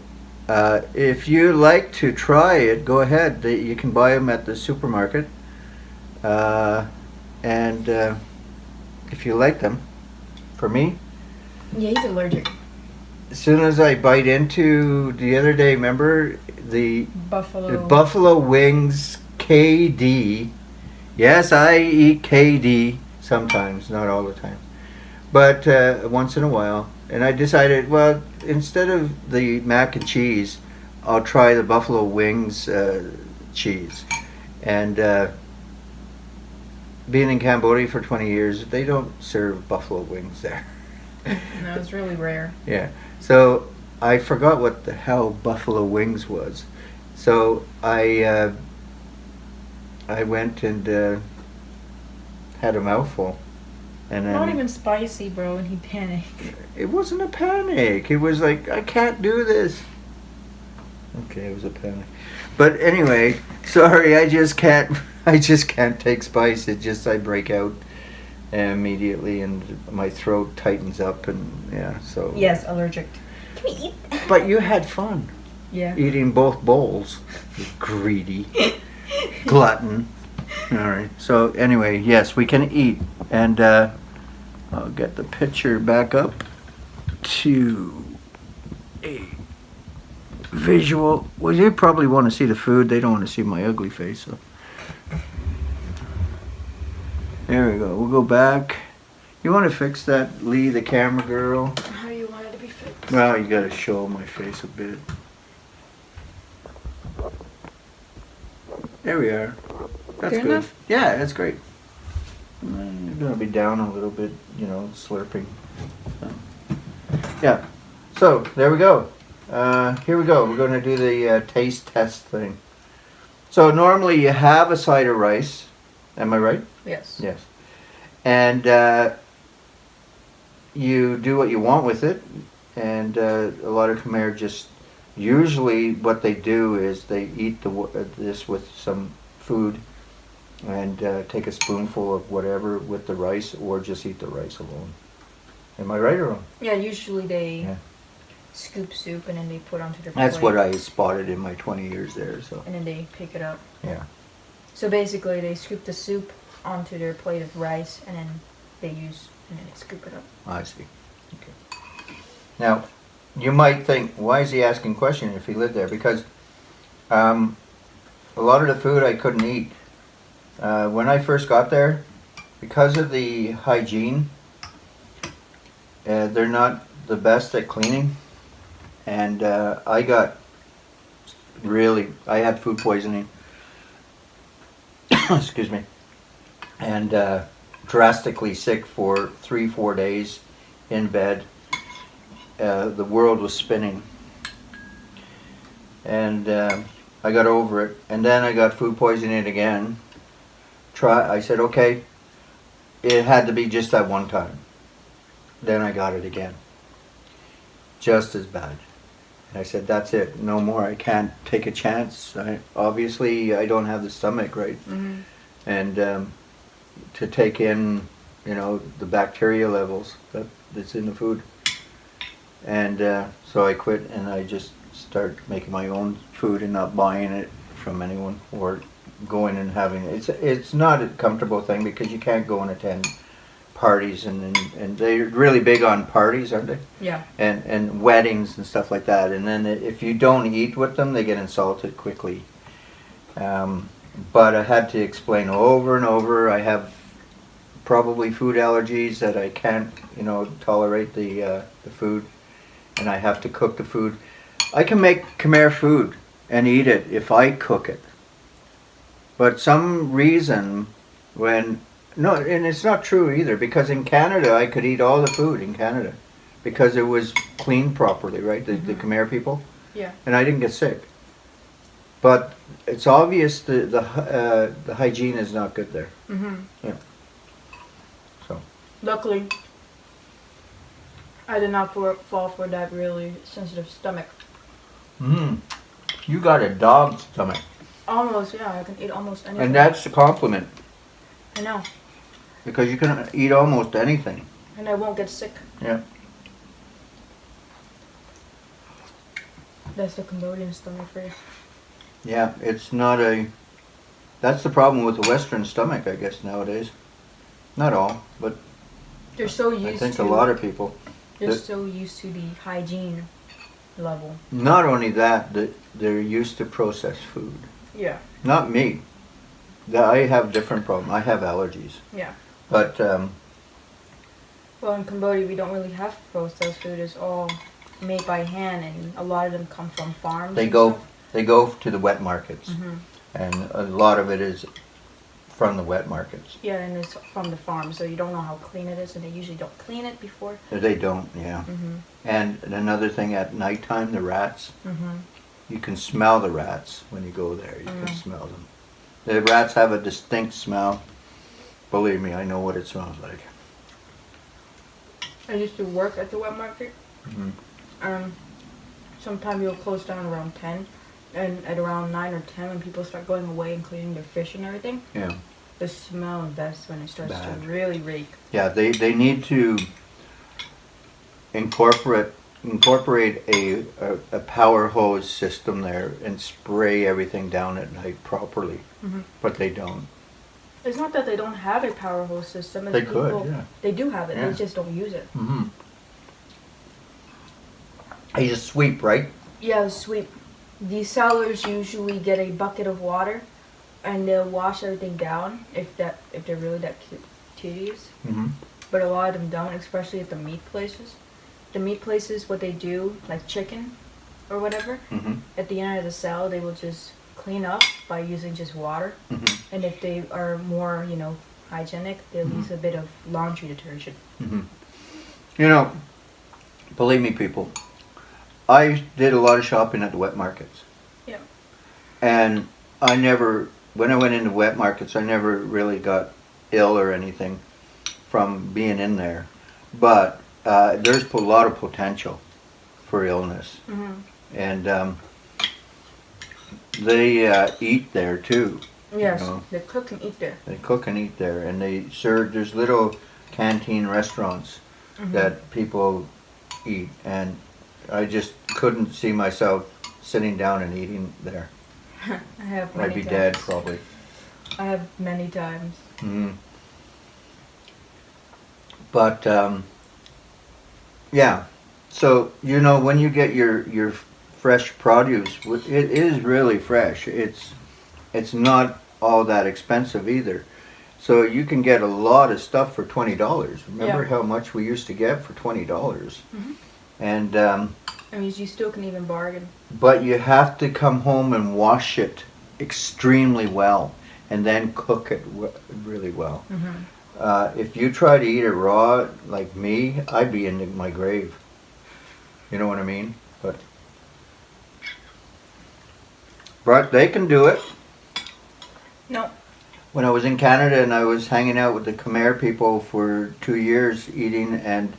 if you like to try it, go ahead. You can buy them at the supermarket. And if you like them, for me, Yeah, he's allergic. as soon as I bite into the other day, remember the Buffalo. Buffalo Wings KD. Yes, I eat KD sometimes, not all the time, but once in a while. And I decided, well, instead of the mac and cheese, I'll try the Buffalo Wings cheese. And being in Cambodia for 20 years, they don't serve buffalo wings there. No, it's really rare. Yeah. So I forgot what the hell buffalo wings was. So I went and had a mouthful. And then Not even spicy, bro, and he panicked. it wasn't a panic. It was like, I can't do this. Okay, it was a panic. But anyway, sorry, I just can't take spice. It just, I break out immediately and my throat tightens up and yeah, so. Yes, allergic. Can we eat? But you had fun Yeah. eating both bowls. You greedy glutton. All right. So anyway, yes, we can eat. And I'll get the picture back up to a visual. Well, you probably want to see the food. They don't want to see my ugly face. So. There we go. We'll go back. You want to fix that, Lee, the camera girl? How do you want it to be fixed? Well, you got to show my face a bit. There we are. That's Good good. enough? Yeah, that's great. You're gonna be down a little bit, you know, slurping. So, yeah. So there we go. Here we go. We're gonna do the taste test thing. So normally you have a side of rice. Am I right? Yes. Yes. And you do what you want with it, and a lot of Khmer just usually what they do is they eat this with some food and take a spoonful of whatever with the rice, or just eat the rice alone. Am I right or wrong? Yeah, usually they Yeah. scoop soup and then they put onto their That's plate. what I spotted in my 20 years there. So And then they pick it up. yeah. So basically, they scoop the soup onto their plate of rice, and then and then they scoop it up. I see. Okay. Now, you might think, why is he asking questions if he lived there? Because a lot of the food I couldn't eat. When I first got there, because of the hygiene, they're not the best at cleaning. And I had food poisoning. Excuse me. And drastically sick for 3-4 days in bed. The world was spinning. And I got over it. And then I got food poisoning again. I said, okay, it had to be just that one time. Then I got it again. Just as bad. And I said, that's it, no more. I can't take a chance. Obviously, I don't have the stomach, right? Mm-hmm. And to take in, the bacteria levels that's in the food. And so I quit, and I just started making my own food and not buying it from anyone or going and having it. It's not a comfortable thing because you can't go and attend parties, and they're really big on parties, aren't they? Yeah. And weddings and stuff like that. And then if you don't eat with them, they get insulted quickly. But I had to explain over and over. I have probably food allergies that I can't, tolerate the food, and I have to cook the food. I can make Khmer food and eat it if I cook it. But some reason no, and it's not true either, because in Canada I could eat all the food in Canada because it was cleaned properly, right? The Khmer people. Yeah. And I didn't get sick. But it's obvious the hygiene is not good there. Mm-hmm. Yeah. So. Luckily, I did not fall for that really sensitive stomach. You got a dog stomach. Almost, yeah. I can eat almost anything. And that's a compliment, I know. because you can eat almost anything. And I won't get sick. Yeah. That's the Cambodian stomach for you. Yeah, it's not that's the problem with the Western stomach, I guess, nowadays. Not all, but They're so used I think to. a lot of people. They're that- so used to the hygiene level. Not only that, they're used to processed food. Yeah. Not me. I have different problem. I have allergies. Yeah. But Well, in Cambodia, we don't really have processed food. It's all made by hand, and a lot of them come from farms. they and go stuff. they go to the wet markets, Mhm. and a lot of it is from the wet markets. Yeah, and it's from the farm, so you don't know how clean it is, and they usually don't clean it before. They don't, yeah. And another thing, at nighttime, the rats. You can smell the rats when you go there. You can smell them. The rats have a distinct smell. Believe me, I know what it smells like. I used to work at the wet market. Sometime you'll close down around 10, and at around 9 or 10, when people start going away and cleaning their fish and everything, Yeah. the smell is best when it starts Bad. to really rake. Yeah, they need to incorporate a power hose system there and spray everything down at night properly. But they don't. It's not that they don't have a power hose system. It's They could, yeah. They do have it. Yeah. They just don't use it. You just sweep, right? Yeah, sweep. The sellers usually get a bucket of water, and they'll wash everything down if they're really that tedious. But a lot of them don't, especially at the meat places. The meat places, what they do, like chicken or whatever, at the end of the sale, they will just clean up by using just water. And if they are more, hygienic, they'll use a bit of laundry detergent. Believe me, people, I did a lot of shopping at the wet markets. Yeah. And when I went into wet markets, I never really got ill or anything from being in there. But there's a lot of potential for illness. Mm-hmm. And they eat there too. Yes, You know, they cook and eat there. they cook and eat there, and they serve. There's little canteen restaurants that people eat, and I just couldn't see myself sitting down and eating there. I have many I'd be times. dead probably. I have many times. Mm. But yeah, so you know when you get your fresh produce, it is really fresh. It's not all that expensive either. So you can get a lot of stuff for $20. Remember Yeah. how much we used to get for $20? Mhm. And I mean, you still can even bargain. but you have to come home and wash it extremely well, and then cook it really well. Mm-hmm. If you try to eat it raw, like me, I'd be in my grave. You know what I mean? But they can do it. No. When I was in Canada and I was hanging out with the Khmer people for 2 years, eating and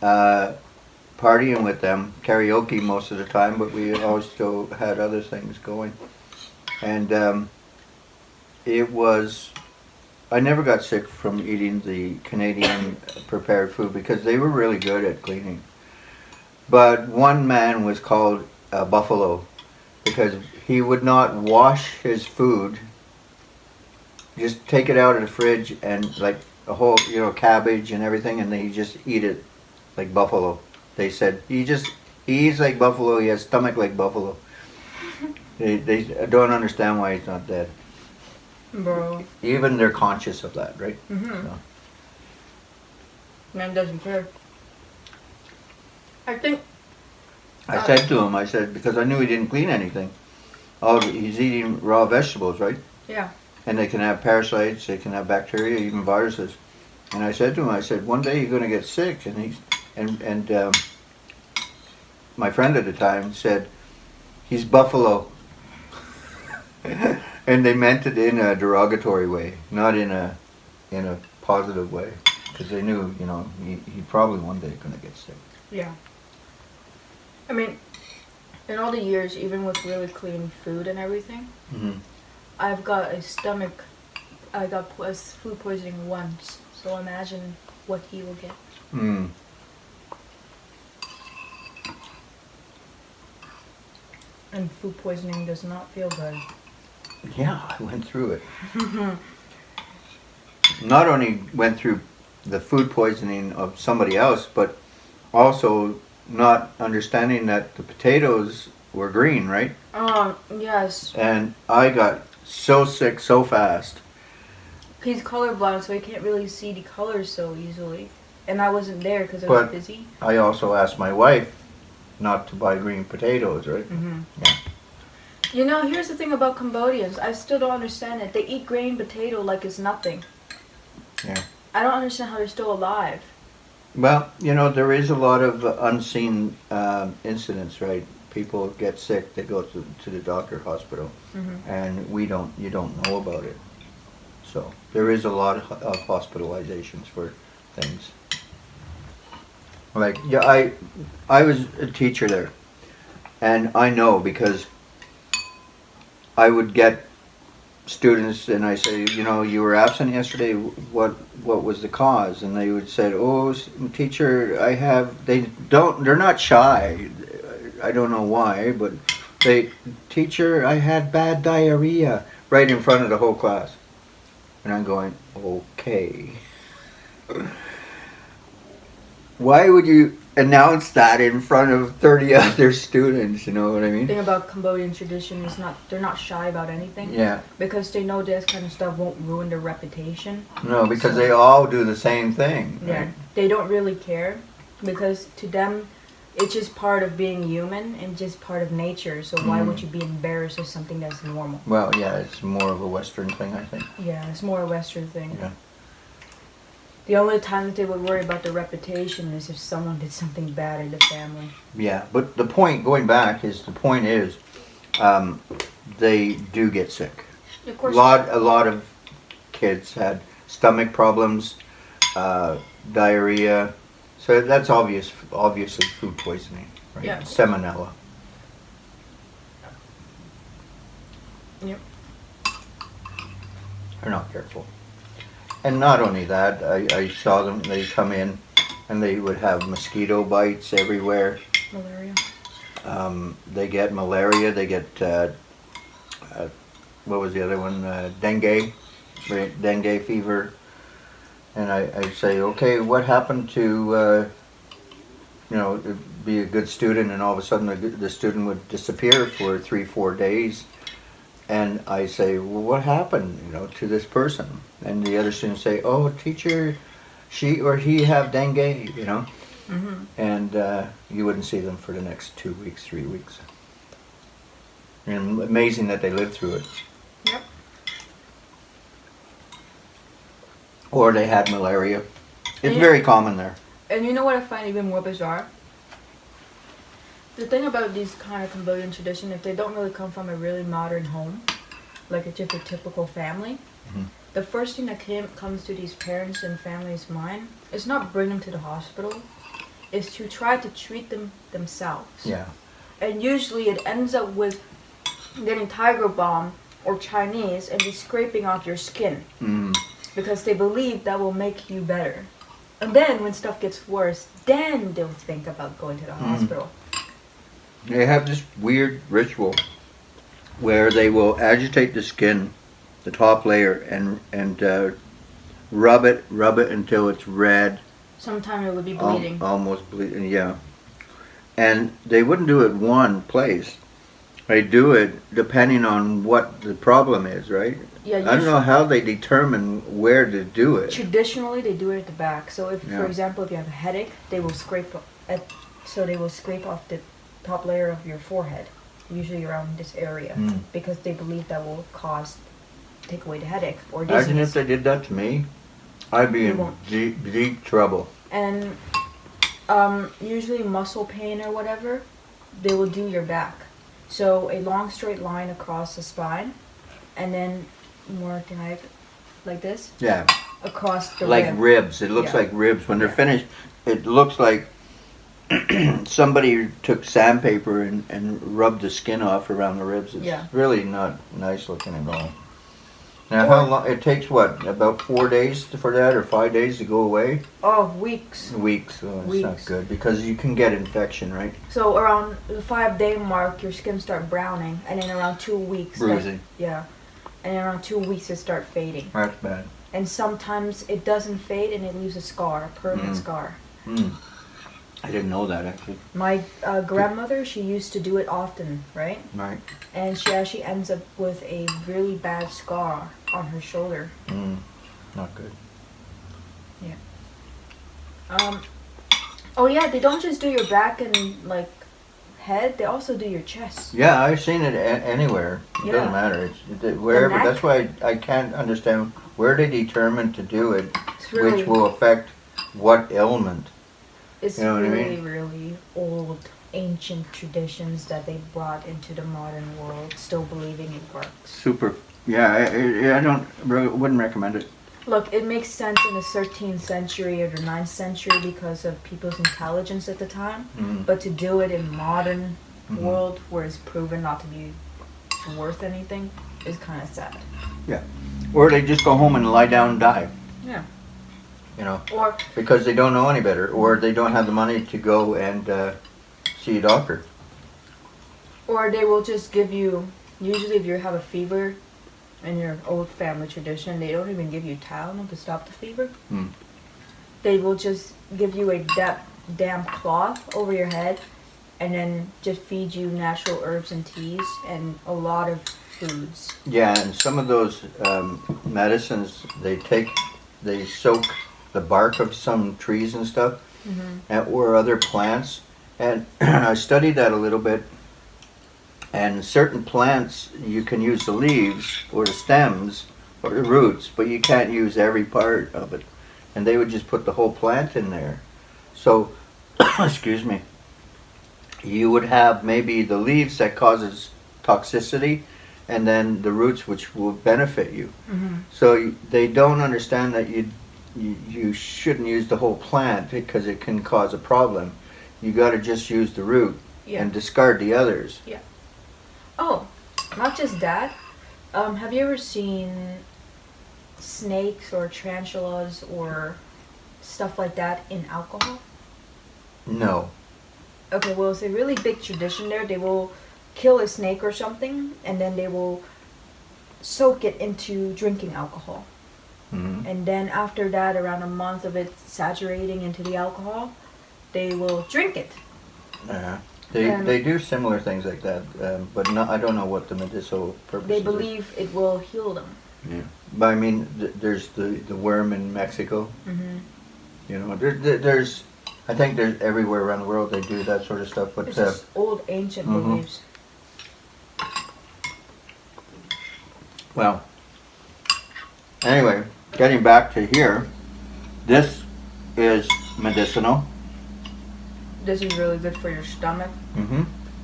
partying with them, karaoke most of the time, but we also had other things going. And it was, I never got sick from eating the Canadian prepared food because they were really good at cleaning. But one man was called Buffalo because he would not wash his food, just take it out of the fridge and like a whole, you know, cabbage and everything, and then he just eat it like buffalo. They said he eats like buffalo. He has stomach like buffalo. They don't understand why he's not dead. Bro. Even they're conscious of that, right? Mm-hmm. So. Man doesn't care. I think. I said to him, I said, because I knew he didn't clean anything. Oh, he's eating raw vegetables, right? Yeah. And they can have parasites, they can have bacteria, even viruses. And I said to him, I said, one day you're going to get sick. And my friend at the time said, he's buffalo. And they meant it in a derogatory way, not in a positive way, because they knew, you know, he probably one day going to get sick. Yeah. I mean, in all the years, even with really clean food and everything, Mm-hmm. I've got I got food poisoning once. So imagine what he will get. Mm. And food poisoning does not feel good. Yeah, I went through it. Not only went through the food poisoning of somebody else, but also not understanding that the potatoes were green, right? Yes. And I got so sick so fast. He's colorblind, so he can't really see the colors so easily. And I wasn't there because I was But busy. I also asked my wife not to buy green potatoes, right? Mm-hmm. Yeah. You know, here's the thing about Cambodians. I still don't understand it. They eat green potato like it's nothing. Yeah. I don't understand how they're still alive. Well, you know, there is a lot of unseen incidents, right? People get sick, they go to the doctor, hospital, Mm-hmm. and you don't know about it. So there is a lot of hospitalizations for things. Like, yeah, I was a teacher there, and I know because I would get students and I say, you know, you were absent yesterday, what was the cause? And they would say, oh, teacher, they're not shy, I don't know why, but teacher, I had bad diarrhea, right in front of the whole class. And I'm going, okay. Why would you announce that in front of 30 other students, you know what I The mean? thing about Cambodian tradition is they're not shy about anything. Yeah. Because they know this kind of stuff won't ruin their reputation. No, because they all do the same thing. Yeah. Right? They don't really care because to them it's just part of being human and just part of nature. So why would you be embarrassed of something that's normal? Well, yeah, it's more of a Western thing, I think. Yeah, it's more a Western thing. Yeah. The only time that they would worry about their reputation is if someone did something bad in the family. Yeah, but the point, going back, is they do get sick. Of course. A lot of kids had stomach problems, diarrhea. So that's obviously food poisoning, right? Yeah. Salmonella. Yep. They're not careful. And not only that, I saw them, they come in and they would have mosquito bites everywhere. Malaria. They get malaria, they get, what was the other one? Dengue, right? Dengue fever. And I say, okay, what happened to, be a good student, and all of a sudden the student would disappear for 3-4 days. And I say, well, what happened, to this person? And the other students say, oh, teacher, she or he have dengue, Mm-hmm. And you wouldn't see them for the next 2 weeks, 3 weeks. And amazing that they lived through it. Yep. Or they had malaria. It's Yeah. very common there. And you know what I find even more bizarre? The thing about these kind of Cambodian tradition, if they don't really come from a really modern home, like it's just a typical family, Mhm. the first thing that comes to these parents and families' mind is not bring them to the hospital, is to try to treat them themselves. Yeah. And usually it ends up with getting tiger balm or Chinese and be scraping off your skin Mm. because they believe that will make you better. And then when stuff gets worse, then they'll think about going to the hospital. They have this weird ritual where they will agitate the skin, the top layer, and rub it until it's red. Sometimes it would be bleeding. Almost bleeding, yeah. And they wouldn't do it one place. They do it depending on what the problem is, right? Yeah, I don't know how they determine where to do it. Traditionally, they do it at the back. So if, Yeah. for example, if you have a headache, they will scrape off the top layer of your forehead, usually around this area, Mm. because they believe that will take away the headache or Imagine dizziness. if they did that to me. I'd be They in won't. deep trouble. And usually muscle pain or whatever, they will do your back. So a long straight line across the spine, and then more like this Yeah, across the like rib. ribs. It looks Yeah. like ribs. When they're Yeah. finished, it looks like somebody took sandpaper and rubbed the skin off around the ribs. It's Yeah. really not nice looking at all. Now, how long? It takes what? About 4 days for that, or 5 days to go away? Oh, weeks. Weeks. Oh, it's not Weeks. good because you can get infection, right? So around the 5-day mark, your skin start browning, and then around 2 weeks, Bruising. yeah, and then around 2 weeks it start fading. That's bad. And sometimes it doesn't fade, and it leaves a scar, a permanent Mm. scar. Mm. I didn't know that actually. My grandmother, she used to do it often, right? Right. And she actually ends up with a really bad scar on her shoulder. Mm. Not good. Oh yeah, they don't just do your back and like head; they also do your chest. Yeah, I've seen it anywhere. It Yeah. doesn't matter. Wherever. neck. That's why I can't understand where they determine to do it, It's really, which will affect what ailment. it's you know what I really, mean? really old, ancient traditions that they brought into the modern world, still believing it works. Super. Yeah, I wouldn't recommend it. Look, it makes sense in the 13th century or the 9th century because of people's intelligence at the time, Mm. but to do it in modern Mhm. world where it's proven not to be worth anything is kind of sad. Or they just go home and lie down and die. Yeah. You know, Or because they don't know any better, or they don't have the money to go and see a doctor. they will just give you, usually if you have a fever in your old family tradition, they don't even give you Tylenol to stop the fever. Hmm. They will just give you a damp cloth over your head and then just feed you natural herbs and teas and a lot of foods. Yeah, and some of those medicines they soak the bark of some trees and stuff, or other plants. And I studied that a little bit. And certain plants, you can use the leaves or the stems or the roots, but you can't use every part of it. And they would just put the whole plant in there. So, excuse me, you would have maybe the leaves that causes toxicity, and then the roots which will benefit you. So they don't understand that you shouldn't use the whole plant because it can cause a problem. You got to just use the root Yeah. and discard the others. Oh, not just that. Have you ever seen snakes or tarantulas or stuff like that in alcohol? No. Okay, well, it's a really big tradition there. They will kill a snake or something, and then they will soak it into drinking alcohol. Hmm. And then after that, around a month of it saturating into the alcohol, they will drink it. They do similar things like that, but no, I don't know what the medicinal purposes. They believe it will heal them. Yeah, but I mean, there's the worm in Mexico. Mm-hmm. You know, there's I think there's everywhere around the world they do that sort of stuff. But It's just old ancient mhm. beliefs. well, anyway, getting back to here, this is medicinal. This is really good for your stomach. Mm-hmm.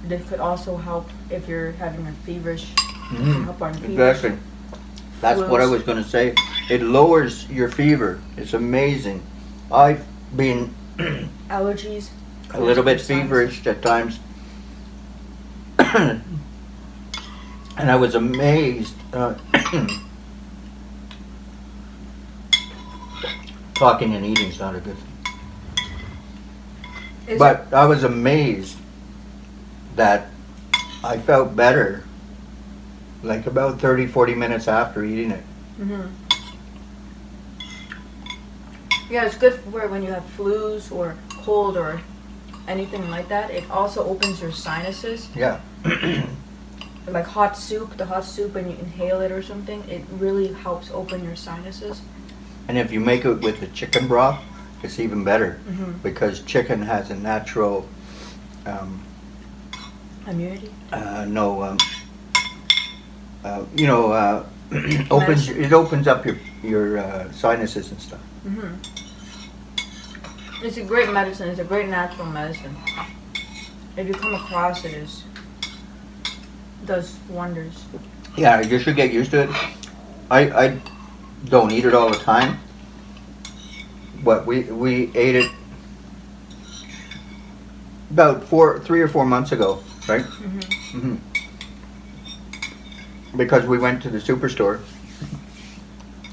This could also help if you're having a feverish. Mm-hmm. Help on feverish. Exactly. That's what I was going to say. It lowers your fever. It's amazing. I've been Allergies. a little bit Sinus. feverish at times. And I was amazed. Talking and eating is not a good thing. But I was amazed that I felt better like about 30-40 minutes after eating it. Mm-hmm. Yeah, it's good for when you have flus or cold or anything like that. It also opens your sinuses. Yeah. Like hot soup, the hot soup when you inhale it or something, it really helps open your sinuses. And if you make it with the chicken broth, it's even better Mm-hmm. because chicken has a natural, Immunity? opens it opens up your sinuses and stuff. Mm-hmm. It's a great medicine. It's a great natural medicine. If you come across it, it does wonders. Yeah, you should get used to it. I don't eat it all the time, but we ate it about 3 or 4 months ago, right? Mm-hmm. Mm-hmm. Because we went to the superstore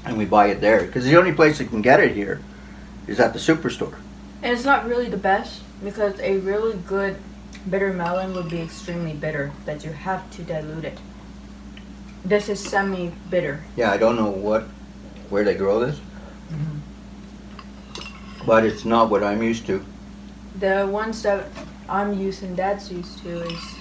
and we buy it there because the only place you can get it here is at the superstore. And it's not really the best because a really good bitter melon would be extremely bitter that you have to dilute it. This is semi-bitter. Yeah, I don't know where they grow this, but it's not what I'm used to. The ones that I'm using, Dad's used to, is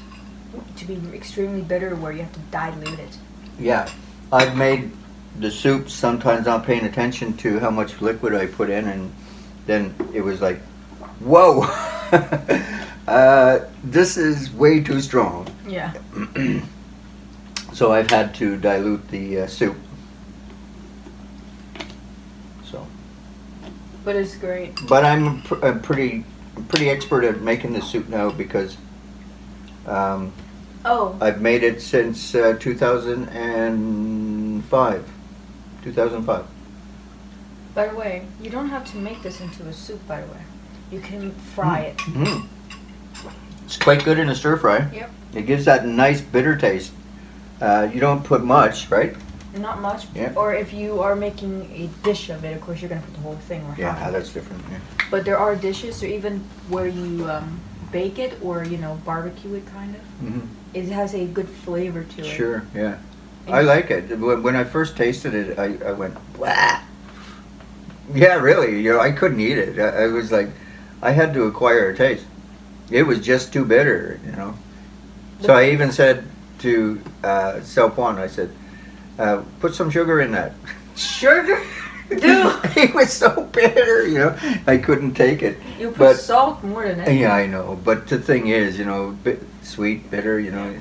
to be extremely bitter where you have to dilute it. Yeah, I've made the soup sometimes not paying attention to how much liquid I put in, and then it was like, whoa, this is way too strong. Yeah. So I've had to dilute the soup. So, But it's great. but I'm pretty expert at making the soup now because Oh, I've made it since 2005. 2005. by the way, you don't have to make this into a soup, by the way. You can fry it. Mm. It's quite good in a stir fry. Yep. It gives that nice bitter taste. You don't put much, right? Not much. Yeah. Or if you are making a dish of it, of course you're going to put the whole thing or half Yeah, of it. that's different. Yeah. But there are dishes, or even where you bake it or, barbecue it kind of. Mm-hmm. It has a good flavor to it. Sure, yeah. And I like it. When I first tasted it, I went, wow. Yeah, really. I couldn't eat it. I was like, I had to acquire a taste. It was just too bitter, So I even said to Selpon, I said, put some sugar in that. Sugar? Dude! It was so bitter, I couldn't take it. You put But- salt more than anything. Yeah, I know. But the thing is, sweet, bitter, yeah.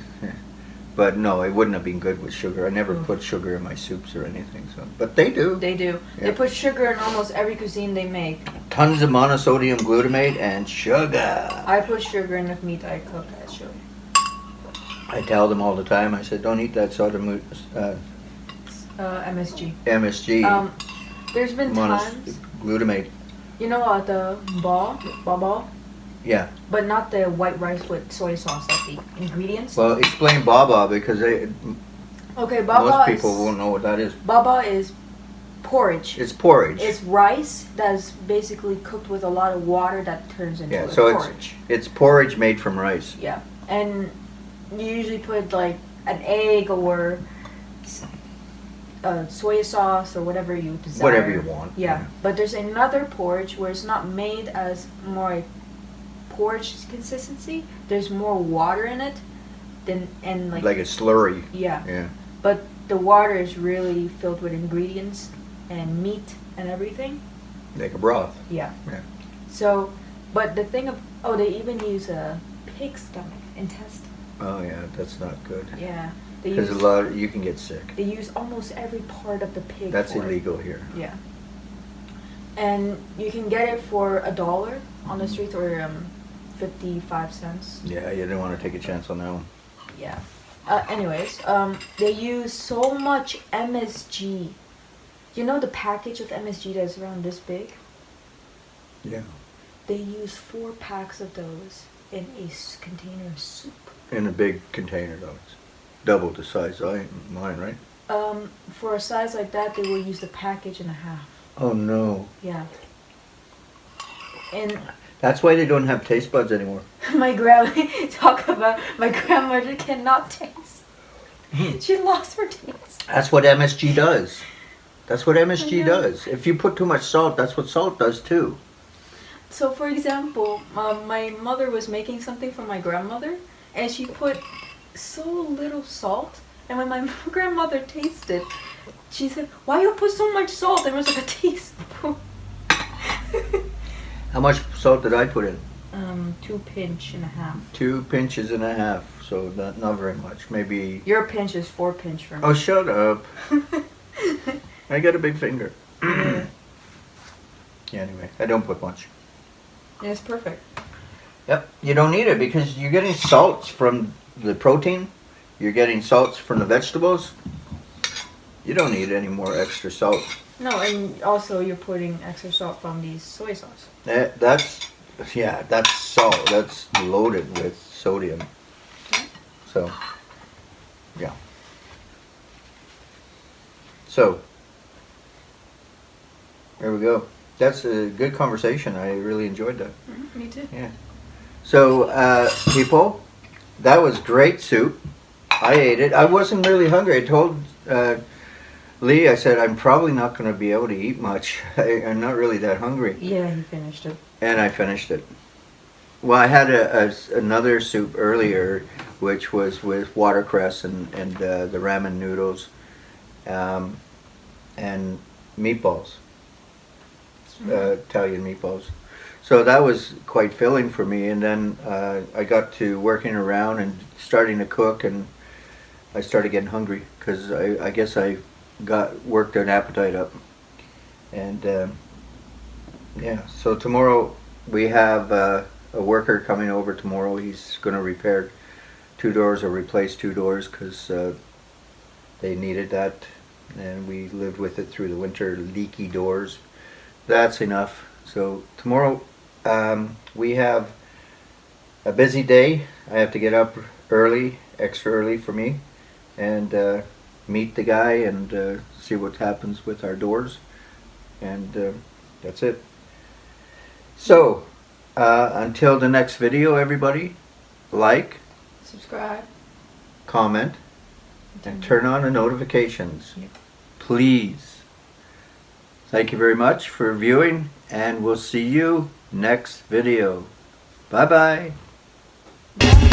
But no, it wouldn't have been good with sugar. I never put sugar in my soups or anything. So, but they do. They do. Yeah. They put sugar in almost every cuisine they make. Tons of monosodium glutamate and sugar. I put sugar in the meat I cook, actually. I tell them all the time. I said, don't eat that sodium MSG. MSG. There's been times, glutamate. you know, the ball, Yeah. but not the white rice with soy sauce, like the ingredients. Well, explain baba because Okay, baba most people won't know what that is. Baba is porridge. It's porridge. It's rice that's basically cooked with a lot of water that turns into porridge. It's porridge made from rice. Yeah, and you usually put like an egg or soy sauce or whatever you desire. Whatever you want. Yeah, but there's another porridge where it's not made as more like porridge consistency. There's more water in it than like a slurry. Yeah. Yeah. But the water is really filled with ingredients and meat and everything. Like a broth. Yeah. Yeah. So, but the thing of they even use a pig stomach intestine. Oh yeah, that's not good. Yeah. Because you can get sick. They use almost every part of the pig. That's illegal here. Yeah. And you can get it for $1 on the street or 55 cents. Yeah, you didn't want to take a chance on that one. Yeah. Anyways, they use so much MSG. You know the package of MSG that's around this big? Yeah. They use 4 packs of those in a container of soup. In a big container, though. It's double the size of mine, right? For a size like that, they will use the package and a half. Oh no. Yeah. And that's why they don't have taste buds anymore. my grandmother cannot taste. She lost her taste. That's what MSG does. That's what MSG does. If you put too much salt, that's what salt does too. So, for example, my mother was making something for my grandmother, and she put so little salt. And when my grandmother tasted, she said, "Why you put so much salt?" There was like a teaspoon. How much salt did I put in? 2 pinch and a half. 2 pinches and a half, so not very much. Maybe. Your pinch is 4 pinch for me. Oh, shut up! I got a big finger. Yeah. Yeah, anyway, I don't put much. Yeah, it's perfect. Yep, you don't need it because you're getting salts from the protein. You're getting salts from the vegetables. You don't need any more extra salt. No, and also you're putting extra salt from these soy sauce. That's salt. That's loaded with sodium. So, yeah. So, there we go. That's a good conversation. I really enjoyed that. Me too. Yeah. So, people, that was great soup. I ate it. I wasn't really hungry. I told Lee, I said, I'm probably not going to be able to eat much. I'm not really that hungry. Yeah, he finished it. And I finished it. Well, I had another soup earlier, which was with watercress and the ramen noodles and meatballs, Italian meatballs. So that was quite filling for me. And then I got to working around and starting to cook, and I started getting hungry because I guess I worked an appetite up. And yeah, so tomorrow we have a worker coming over tomorrow. He's going to repair 2 doors or replace 2 doors because they needed that, and we lived with it through the winter, leaky doors. That's enough. So tomorrow we have a busy day. I have to get up early, extra early for me, and meet the guy and see what happens with our doors, and that's it. So until the next video, everybody, like, Subscribe, comment, and turn on the notifications. Yep. Please. Thank you very much for viewing, and we'll see you next video. Bye-bye. Bye.